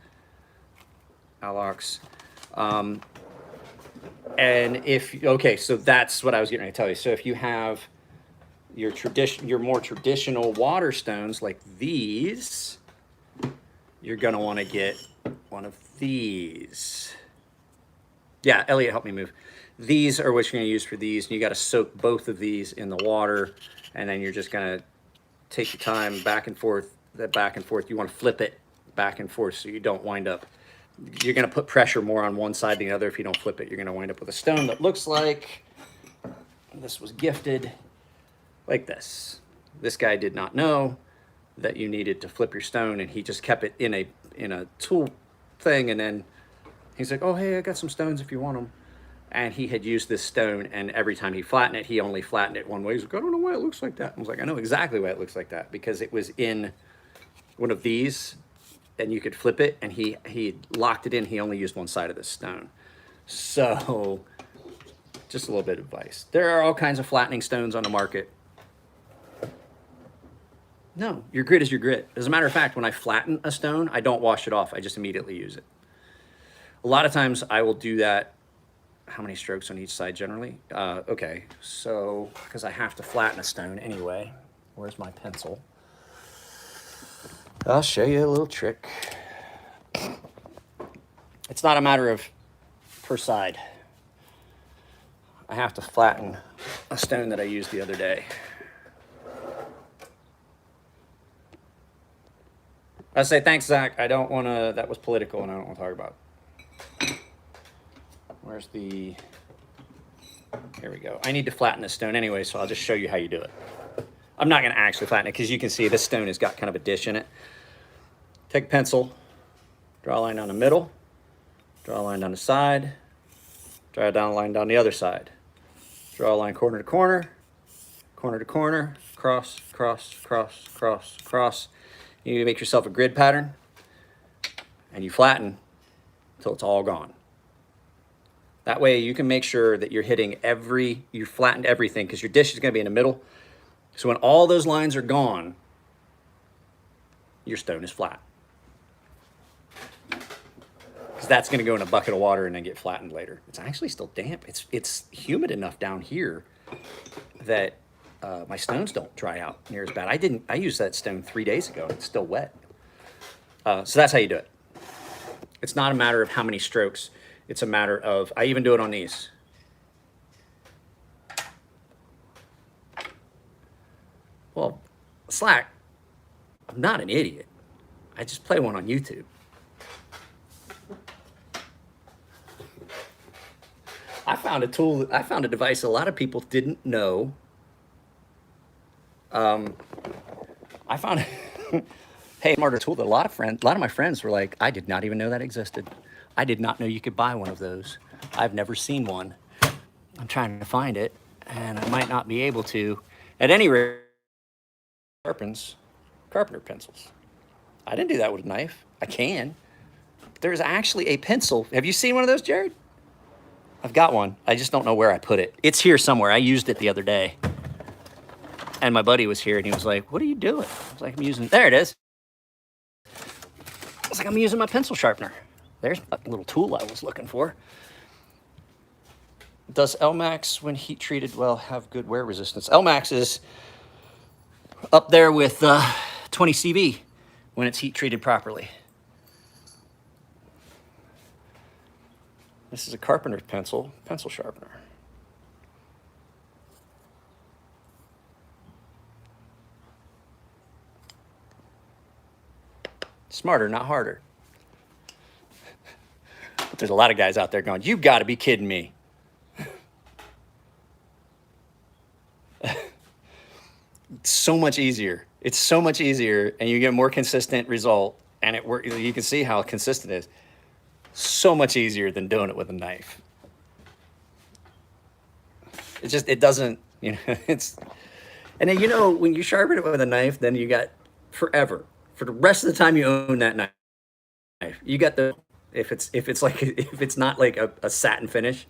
Alox. And so that's what I was getting ready to tell you. So if you have your more traditional water stones like these, you're gonna want to get one of these. Yeah, Elliot, help me move. These are what you're gonna use for these, and you got to soak both of these in the water, and then you're just gonna take your time back and forth. That back and forth, you want to flip it back and forth so you don't wind up. You're gonna put pressure more on one side than the other. If you don't flip it, you're gonna wind up with a stone that looks like this was gifted, like this. This guy did not know that you needed to flip your stone, and he just kept it in a tool thing, and then he's like, oh, hey, I got some stones if you want them. And he had used this stone, and every time he flattened it, he only flattened it one way. He's like, I don't know why it looks like that. I was like, I know exactly why it looks like that, because it was in one of these, and you could flip it, and he locked it in. He only used one side of this stone. So just a little bit of advice. There are all kinds of flattening stones on the market. No, your grit is your grit. As a matter of fact, when I flatten a stone, I don't wash it off. I just immediately use it. A lot of times I will do that. How many strokes on each side generally? Okay, so because I have to flatten a stone anyway. Where's my pencil? I'll show you a little trick. It's not a matter of per side. I have to flatten a stone that I used the other day. I say, thanks, Zach. I don't want to, that was political and I don't want to talk about it. Where's the, here we go. I need to flatten this stone anyway, so I'll just show you how you do it. I'm not going to actually flatten it because you can see this stone has got kind of a dish in it. Take a pencil, draw a line down the middle, draw a line down the side, draw down a line down the other side. Draw a line corner to corner, corner to corner, cross, cross, cross, cross, cross. You make yourself a grid pattern and you flatten until it's all gone. That way you can make sure that you're hitting you flattened everything because your dish is going to be in the middle. So when all those lines are gone, your stone is flat. Because that's going to go in a bucket of water and then get flattened later. It's actually still damp. It's humid enough down here that my stones don't dry out near as bad. I used that stone 3 days ago. It's still wet. So that's how you do it. It's not a matter of how many strokes. It's a matter of, I even do it on these. Well, Slack, I'm not an idiot. I just play one on YouTube. I found a device a lot of people didn't know. I found hey, smarter tool that a lot of my friends were like, I did not even know that existed. I did not know you could buy one of those. I've never seen one. I'm trying to find it, and I might not be able to. At any rate, carpenter pencils. I didn't do that with a knife. I can. But there's actually a pencil. Have you seen one of those, Jared? I've got one. I just don't know where I put it. It's here somewhere. I used it the other day. And my buddy was here, and he was like, what are you doing? I was like, I'm using, there it is. I was like, I'm using my pencil sharpener. There's a little tool I was looking for. Does Elmax, when heat treated well, have good wear resistance? Elmax is up there with 20 CV when it's heat treated properly. This is a carpenter's pencil sharpener. Smarter, not harder. But there's a lot of guys out there going, you've got to be kidding me. It's so much easier. It's so much easier, and you get a more consistent result, and it works. You can see how consistent it is. So much easier than doing it with a knife. It doesn't, it's, and then, when you sharpen it with a knife, then you got forever. For the rest of the time you own that knife, you got if it's not like a satin finish.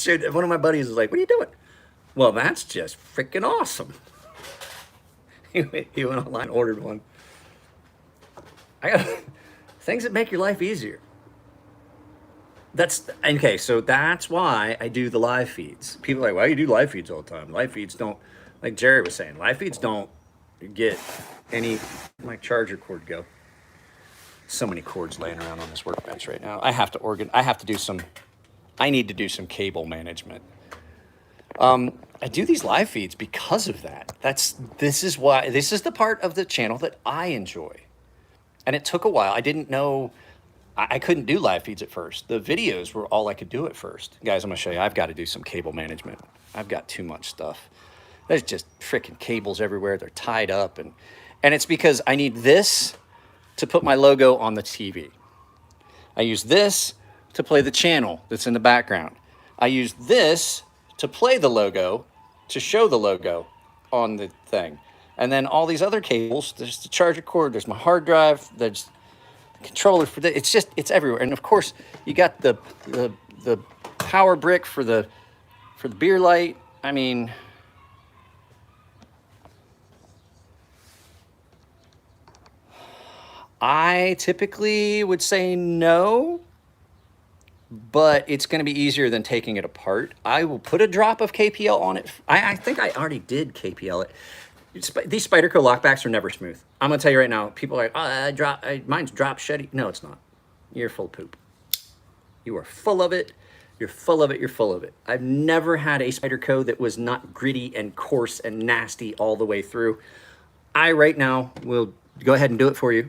One of my buddies was like, what are you doing? Well, that's just freaking awesome. He went online and ordered one. I got things that make your life easier. That's okay. So that's why I do the live feeds. People are like, why do you do live feeds all the time? Live feeds don't, like Jerry was saying, live feeds don't get any. My charger cord go. So many cords laying around on this workbench right now. I have to do some. I need to do some cable management. I do these live feeds because of that. This is the part of the channel that I enjoy. And it took a while. I didn't know, I couldn't do live feeds at first. The videos were all I could do at first. Guys, I'm gonna show you, I've got to do some cable management. I've got too much stuff. There's just freaking cables everywhere. They're tied up. And it's because I need this to put my logo on the TV. I use this to play the channel that's in the background. I use this to play the logo, to show the logo on the thing. And then all these other cables, there's the charger cord, there's my hard drive, there's the controller for the, it's everywhere. And of course, you got the power brick for the beer light. I mean, I typically would say no, but it's going to be easier than taking it apart. I will put a drop of KPL on it. I think I already did KPL it. These Spyderco lockbacks are never smooth. I'm going to tell you right now, people are like, mine's drop sheddy. No, it's not. You're full of poop. You are full of it. You're full of it. You're full of it. I've never had a Spyderco that was not gritty and coarse and nasty all the way through. I right now will go ahead and do it for you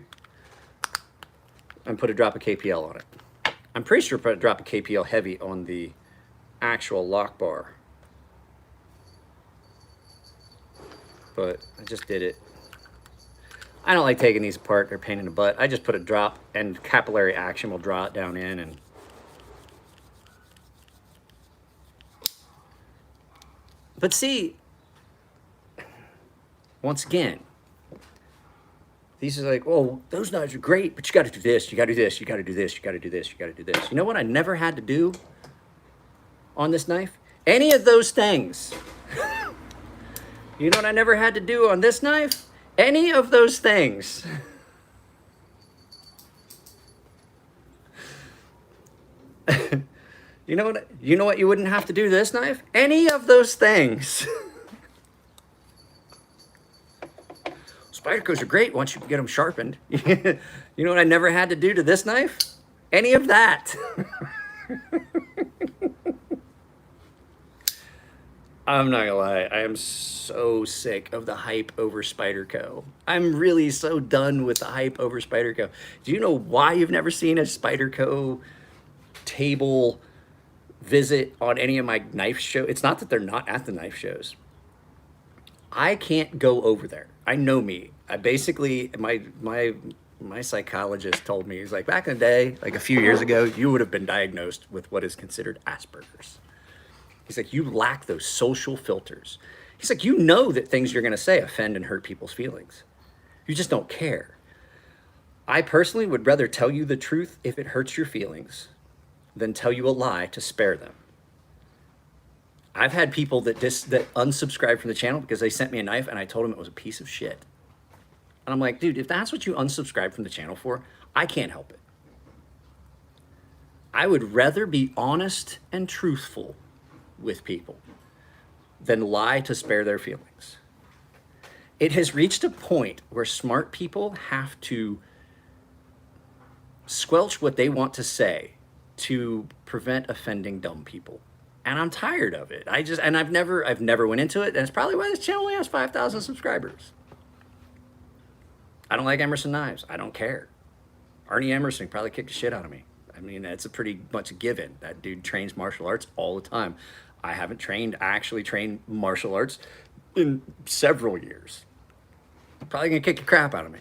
and put a drop of KPL on it. I'm pretty sure put a drop of KPL heavy on the actual lock bar. But I just did it. I don't like taking these apart. They're a pain in the butt. I just put a drop and capillary action will draw it down in. And but see, once again, these are like, oh, those knives are great, but you got to do this, you got to do this, you got to do this, you got to do this, you got to do this. You know what I never had to do on this knife? Any of those things. You know what I never had to do on this knife? Any of those things. You know what you wouldn't have to do this knife? Any of those things. Spydercos are great once you get them sharpened. You know what I never had to do to this knife? Any of that. I'm not gonna lie, I am so sick of the hype over Spyderco. I'm really so done with the hype over Spyderco. Do you know why you've never seen a Spyderco table visit on any of my knife shows? It's not that they're not at the knife shows. I can't go over there. I know me. I basically, my psychologist told me, he's like, back in the day, like a few years ago, you would have been diagnosed with what is considered Asperger's. He's like, you lack those social filters. He's like, you know that things you're going to say offend and hurt people's feelings. You just don't care. I personally would rather tell you the truth if it hurts your feelings than tell you a lie to spare them. I've had people that unsubscribed from the channel because they sent me a knife and I told them it was a piece of shit. And I'm like, dude, if that's what you unsubscribe from the channel for, I can't help it. I would rather be honest and truthful with people than lie to spare their feelings. It has reached a point where smart people have to squelch what they want to say to prevent offending dumb people. And I'm tired of it. I've never went into it, and it's probably why this channel only has 5,000 subscribers. I don't like Emerson knives. I don't care. Arnie Emerson probably kicked the shit out of me. I mean, that's a pretty much a given. That dude trains martial arts all the time. I haven't actually trained martial arts in several years. Probably gonna kick the crap out of me.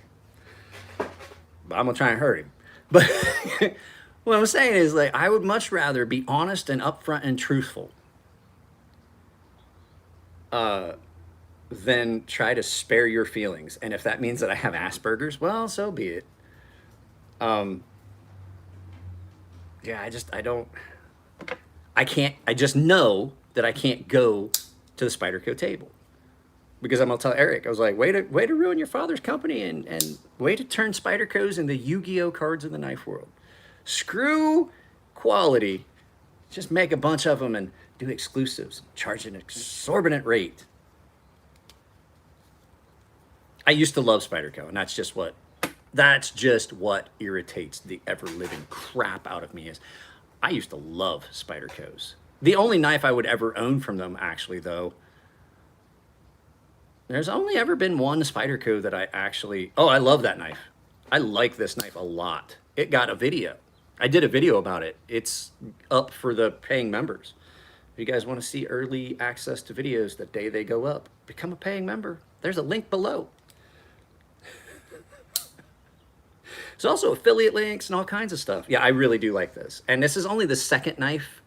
But I'm gonna try and hurt him. But what I'm saying is, like, I would much rather be honest and upfront and truthful than try to spare your feelings. And if that means that I have Asperger's, well, so be it. Yeah, I just know that I can't go to the Spyderco table. Because I'm gonna tell Eric, I was like, way to ruin your father's company and way to turn Spydercos into Yu-Gi-Oh cards in the knife world. Screw quality, just make a bunch of them and do exclusives, charge an exorbitant rate. I used to love Spyderco, and that's just what irritates the ever-living crap out of me. Is I used to love Spydercos. The only knife I would ever own from them, actually, though, there's only ever been one Spyderco that I actually... Oh, I love that knife. I like this knife a lot. It got a video. I did a video about it. It's up for the paying members. If you guys want to see early access to videos the day they go up, become a paying member. There's a link below. There's also affiliate links and all kinds of stuff. Yeah, I really do like this. And this is only the second knife.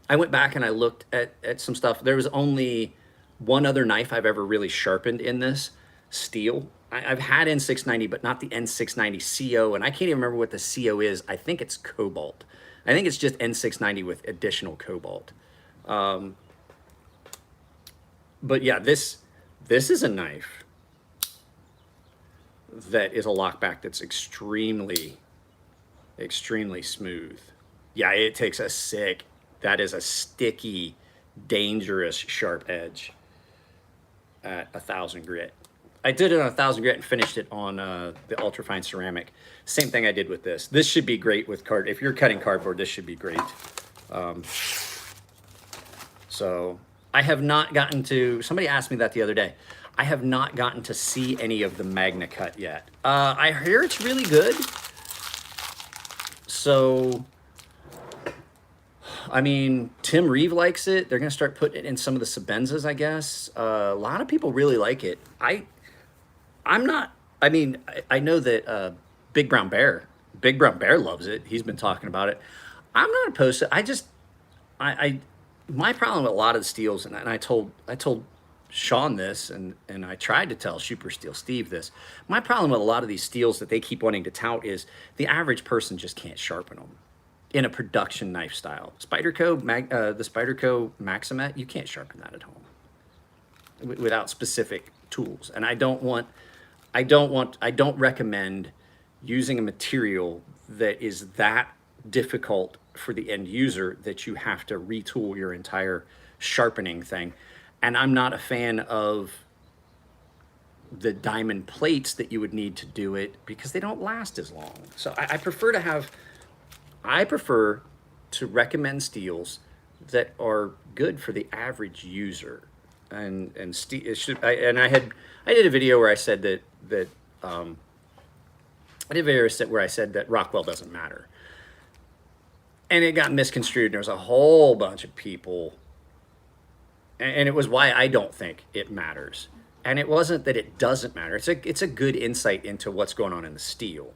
I went back and I looked at some stuff. There was only one other knife I've ever really sharpened in this, steel. I've had N690, but not the N690 CO, and I can't even remember what the CO is. I think it's cobalt. I think it's just N690 with additional cobalt. But yeah, this is a knife that is a lockback that's extremely, extremely smooth. Yeah, it takes that is a sticky, dangerous, sharp edge at 1,000 grit. I did it on 1,000 grit and finished it on the ultrafine ceramic. Same thing I did with this. This should be great with card. If you're cutting cardboard, this should be great. So I have not gotten to, somebody asked me that the other day. I have not gotten to see any of the Magna Cut yet. I hear it's really good. So I mean, Tim Reeve likes it. They're gonna start putting it in some of the Sebenzas, I guess. A lot of people really like it. I'm not. I mean, I know that Big Brown Bear loves it. He's been talking about it. I'm not opposed to it. I my problem with a lot of the steels, and I told Sean this, and I tried to tell Super Steel Steve this. My problem with a lot of these steels that they keep wanting to tout is the average person just can't sharpen them in a production knife style. The Spyderco Maximet, you can't sharpen that at home without specific tools. And I don't recommend using a material that is that difficult for the end user that you have to retool your entire sharpening thing. And I'm not a fan of the diamond plates that you would need to do it because they don't last as long. So I prefer to recommend steels that are good for the average user. And steel it should I did a video where I said that I did a video where I said that Rockwell doesn't matter. And it got misconstrued. There was a whole bunch of people, and it was why I don't think it matters. And it wasn't that it doesn't matter. It's a good insight into what's going on in the steel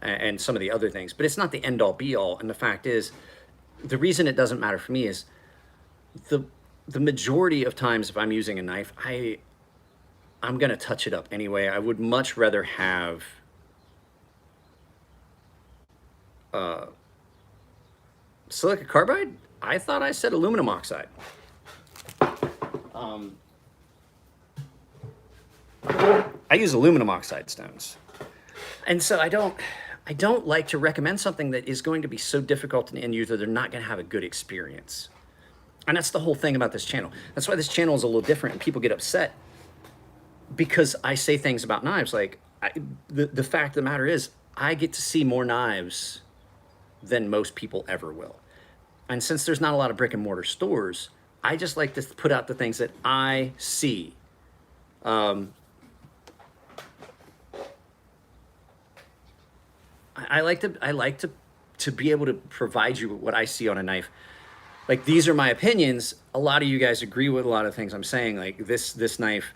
and some of the other things, but it's not the end all be all. And the fact is, the reason it doesn't matter for me is the majority of times if I'm using a knife, I'm gonna touch it up anyway. I would much rather have silica carbide. I thought I said aluminum oxide. I use aluminum oxide stones, and so I don't like to recommend something that is going to be so difficult to the end user they're not going to have a good experience. And that's the whole thing about this channel. That's why this channel is a little different, and people get upset because I say things about knives. Like the fact of the matter is, I get to see more knives than most people ever will. And since there's not a lot of brick and mortar stores, I just like to put out the things that I see. I like to be able to provide you what I see on a knife. Like, these are my opinions. A lot of you guys agree with a lot of things I'm saying. Like this knife,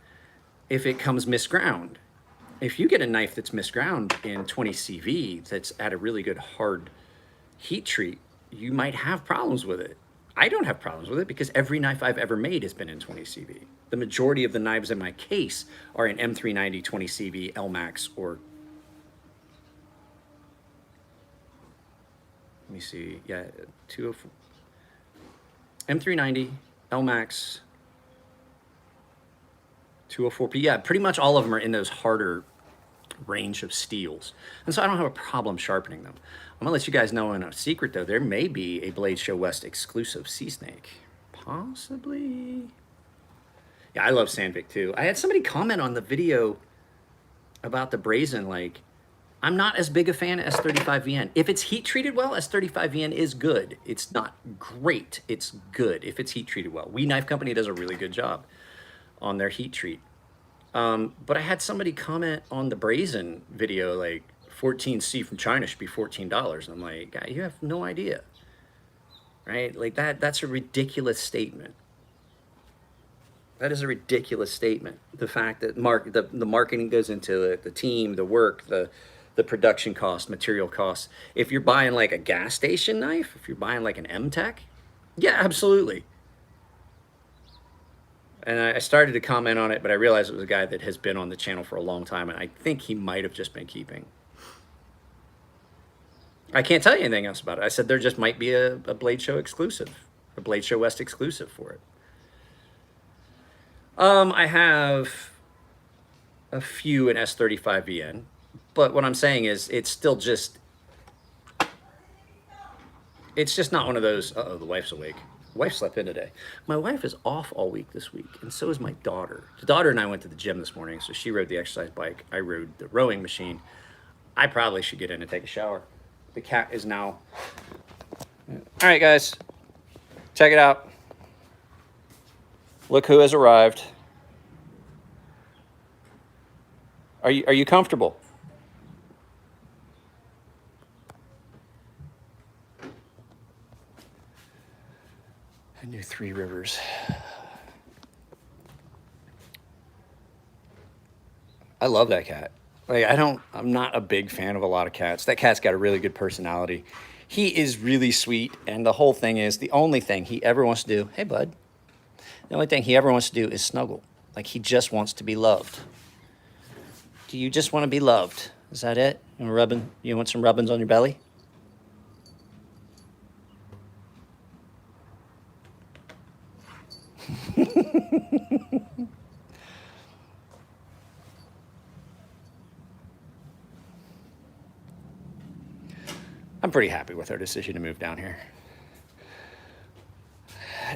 if it comes misground, if you get a knife that's misground in 20 CV that's at a really good hard heat treat, you might have problems with it. I don't have problems with it because every knife I've ever made has been in 20 CV. The majority of the knives in my case are in M390, 20 CV, LMAX, or let me see, yeah, 204, M390, LMAX, 204P. Yeah, pretty much all of them are in those harder range of steels. And so I don't have a problem sharpening them. I'm gonna let you guys know in a secret though, there may be a Blade Show West exclusive Sea Snake. Possibly. Yeah, I love Sandvik too. I had somebody comment on the video about the Brazen, like, I'm not as big a fan of S35VN. If it's heat treated well, S35VN is good. It's not great, it's good if it's heat treated well. We Knife Company does a really good job on their heat treat. But I had somebody comment on the Brazen video, like 14C from China should be $14. And I'm like, guy, you have no idea, right? Like that's a ridiculous statement. That is a ridiculous statement. The fact that the marketing goes into it, the team, the work, the production cost, material costs. If you're buying like a gas station knife, if you're buying like an M-Tech, yeah, absolutely. And I started to comment on it, but I realized it was a guy that has been on the channel for a long time, and I think he might have just been keeping. I can't tell you anything else about it. I said there just might be a Blade Show exclusive, a Blade Show West exclusive for it. I have a few in S35VN, but what I'm saying is it's just not one of those, uh-oh, the wife's awake. Wife slept in today. My wife is off all week this week, and so is my daughter. The daughter and I went to the gym this morning, so she rode the exercise bike. I rode the rowing machine. I probably should get in and take a shower. The cat is now... All right, guys. Check it out. Look who has arrived. Are you comfortable? I knew Three Rivers. I love that cat. Like I'm not a big fan of a lot of cats. That cat's got a really good personality. He is really sweet, and the whole thing is the only thing he ever wants to do, hey bud, the only thing he ever wants to do is snuggle. Like he just wants to be loved. Do you just want to be loved? Is that it? You want some rubbins on your belly? I'm pretty happy with our decision to move down here.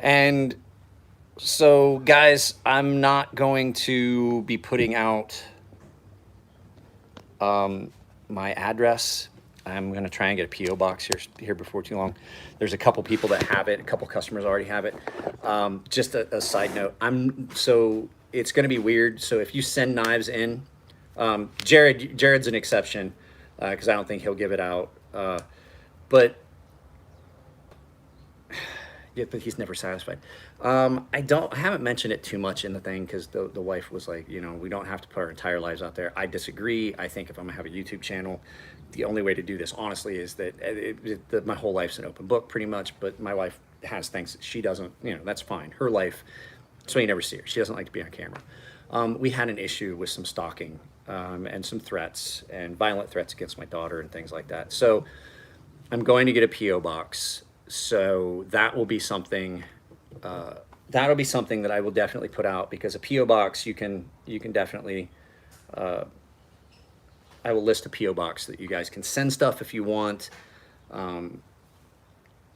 And so, guys, I'm not going to be putting out my address. I'm going to try and get a P.O. box here before too long. There's a couple people that have it. A couple customers already have it. Just a side note. So it's going to be weird. So if you send knives in, Jared's an exception because I don't think he'll give it out. But he's never satisfied. I haven't mentioned it too much in the thing because the wife was like, we don't have to put our entire lives out there. I disagree. I think if I'm gonna have a YouTube channel, the only way to do this honestly is that my whole life's an open book pretty much, but my wife has things that she doesn't, that's fine. Her life, so you never see her. She doesn't like to be on camera. We had an issue with some stalking and some threats and violent threats against my daughter and things like that. So I'm going to get a P.O. box. So that will be something. That'll be something that I will definitely put out because a P.O. box you can definitely. I will list a P.O. box that you guys can send stuff if you want.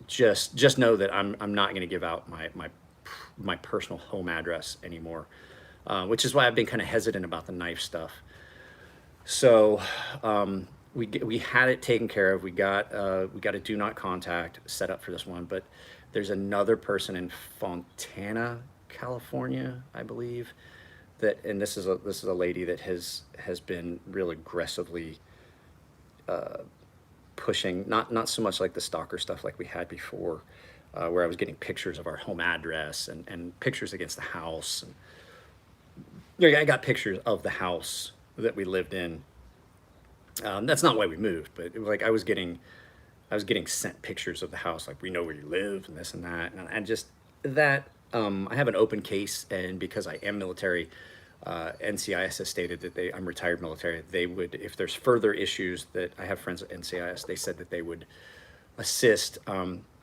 Just know that I'm not going to give out my personal home address anymore, which is why I've been kind of hesitant about the knife stuff. So. We had it taken care of. We got a do not contact set up for this one, but there's another person in Fontana, California, I believe, and this is a lady that has been real aggressively pushing, not so much like the stalker stuff like we had before, where I was getting pictures of our home address and pictures against the house. And, I got pictures of the house that we lived in. That's not why we moved, but it was like I was getting sent pictures of the house, like we know where you live and this and that, and just that. I have an open case, and because I am military, NCIS has stated that I'm retired military. They would, if there's further issues, that I have friends at NCIS. They said that they would assist.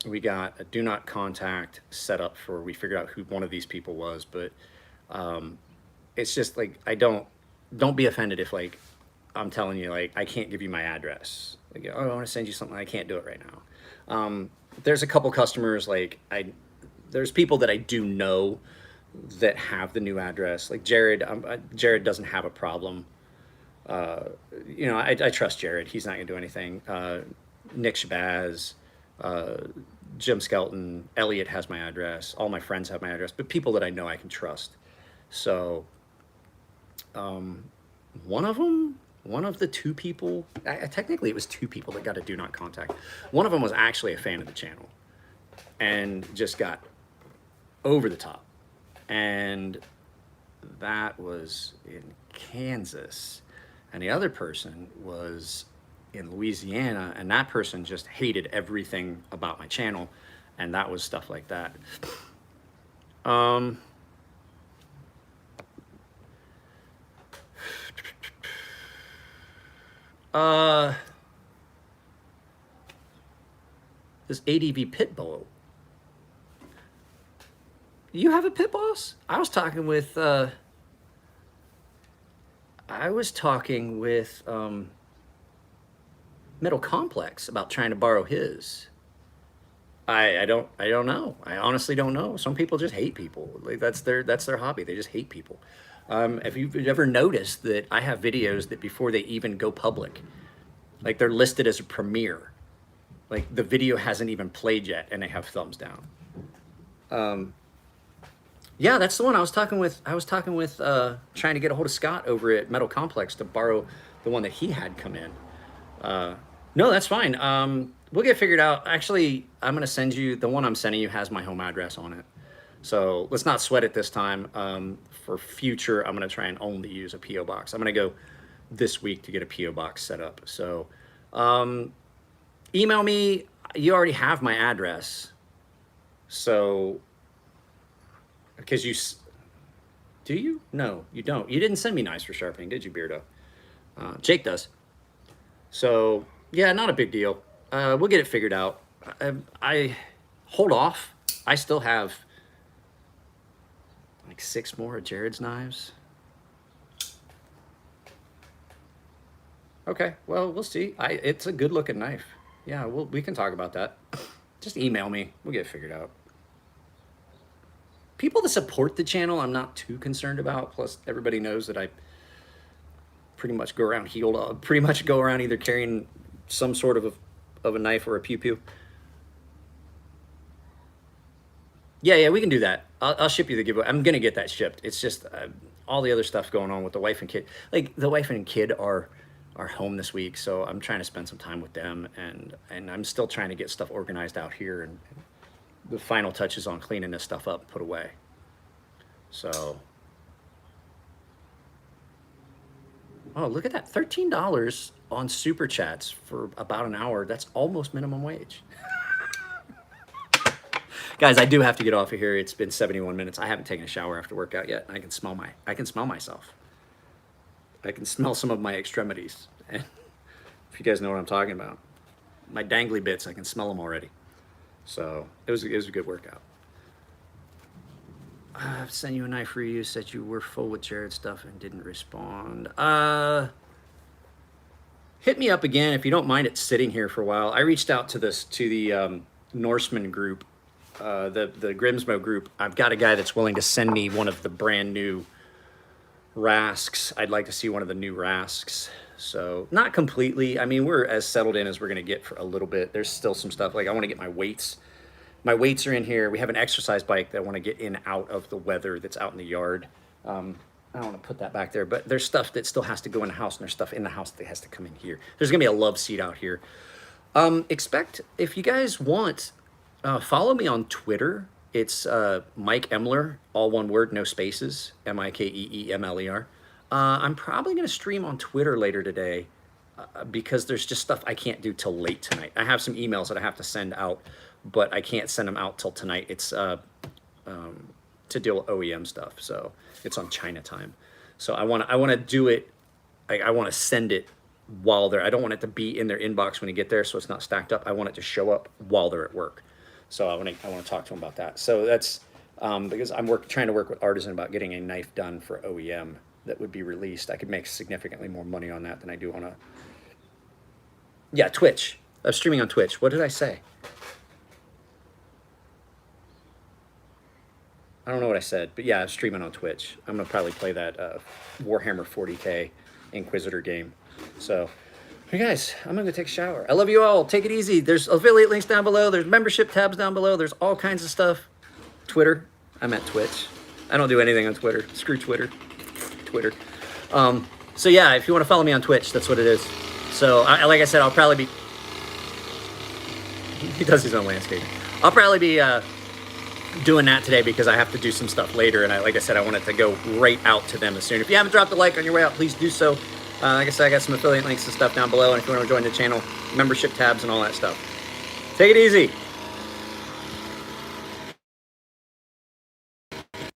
We got a do not contact set up for. We figured out who one of these people was, but it's just like don't be offended if like. I'm telling you, like, I can't give you my address. Like, I want to send you something. I can't do it right now. There's a couple customers, like, there's people that I do know that have the new address. Like Jared, Jared doesn't have a problem. I trust Jared. He's not going to do anything. Nick Shabazz, Jim Skelton, Elliot has my address. All my friends have my address, but people that I know I can trust. So, one of the two people, technically it was two people that got a do not contact. One of them was actually a fan of the channel and just got over the top. And that was in Kansas. And the other person was in Louisiana, and that person just hated everything about my channel. And that was stuff like that. This ADV pit bull. You have a pit boss? I was talking with Metal Complex about trying to borrow his. I don't know. I honestly don't know. Some people just hate people. Like that's their hobby. They just hate people. If you've ever noticed that I have videos that before they even go public, like they're listed as a premiere, like the video hasn't even played yet and they have thumbs down. Yeah, that's the one I was talking with. Trying to get a hold of Scott over at Metal Complex to borrow the one that he had come in. No, that's fine. We'll get figured out. Actually, I'm gonna send you the one I'm sending you has my home address on it. So let's not sweat it this time. For future, I'm gonna try and only use a PO box. I'm gonna go this week to get a PO box set up. So email me. You already have my address. So because do you? No, you don't. You didn't send me knives for sharpening, did you, Beardo? Jake does. So yeah, not a big deal. We'll get it figured out. I hold off. I still have like 6 more of Jared's knives. Okay, well, we'll see. It's a good looking knife. Yeah, we can talk about that. Just email me. We'll get it figured out. People that support the channel, I'm not too concerned about. Plus, everybody knows that I pretty much go around heeled. Pretty much go around either carrying some sort of a knife or a pew pew. Yeah, we can do that. I'll ship you the giveaway. I'm gonna get that shipped. It's just all the other stuff going on with the wife and kid. Like the wife and kid are home this week, so I'm trying to spend some time with them, and I'm still trying to get stuff organized out here, and the final touches on cleaning this stuff up, put away. So, oh, look at that, $13 on Super Chats for about an hour. That's almost minimum wage. Guys, I do have to get off of here. It's been 71 minutes. I haven't taken a shower after workout yet. I can smell myself. I can smell some of my extremities. And if you guys know what I'm talking about, my dangly bits, I can smell them already. So it was a good workout. I've sent you a knife for you. Said you were full with Jared stuff and didn't respond. Hit me up again if you don't mind it sitting here for a while. I reached out to the Norseman group, the Grimsmo group. I've got a guy that's willing to send me one of the brand new Rasks. I'd like to see one of the new Rasks. So not completely. I mean, we're as settled in as we're going to get for a little bit. There's still some stuff. Like I want to get my weights. My weights are in here. We have an exercise bike that I want to get in out of the weather that's out in the yard. I don't want to put that back there, but there's stuff that still has to go in the house, and there's stuff in the house that has to come in here. There's going to be a love seat out here. Expect, if you guys want, follow me on Twitter. It's Mike Emler, all one word, no spaces, Mikeeemler. I'm probably going to stream on Twitter later today because there's just stuff I can't do till late tonight. I have some emails that I have to send out, but I can't send them out till tonight. It's to deal with OEM stuff, so it's on China time. So I want to do it. I want to send it while they're. I don't want it to be in their inbox when you get there, so it's not stacked up. I want it to show up while they're at work. So I want to talk to them about that. So that's because I'm trying to work with Artisan about getting a knife done for OEM that would be released. I could make significantly more money on that than I do on a. Yeah, Twitch. I'm streaming on Twitch. What did I say? I don't know what I said, but yeah, I'm streaming on Twitch. I'm gonna probably play that Warhammer 40K Inquisitor game. So, hey guys, I'm gonna take a shower. I love you all. Take it easy. There's affiliate links down below. There's membership tabs down below. There's all kinds of stuff. Twitter. I'm at Twitch. I don't do anything on Twitter. Screw Twitter. So yeah, if you want to follow me on Twitch, that's what it is. So like I said, I'll probably be. He does his own landscaping. I'll probably be doing that today because I have to do some stuff later, and like I said, I want it to go right out to them as soon. If you haven't dropped a like on your way out, please do so. Like I said, I got some affiliate links and stuff down below, and if you want to join the channel, membership tabs and all that stuff. Take it easy.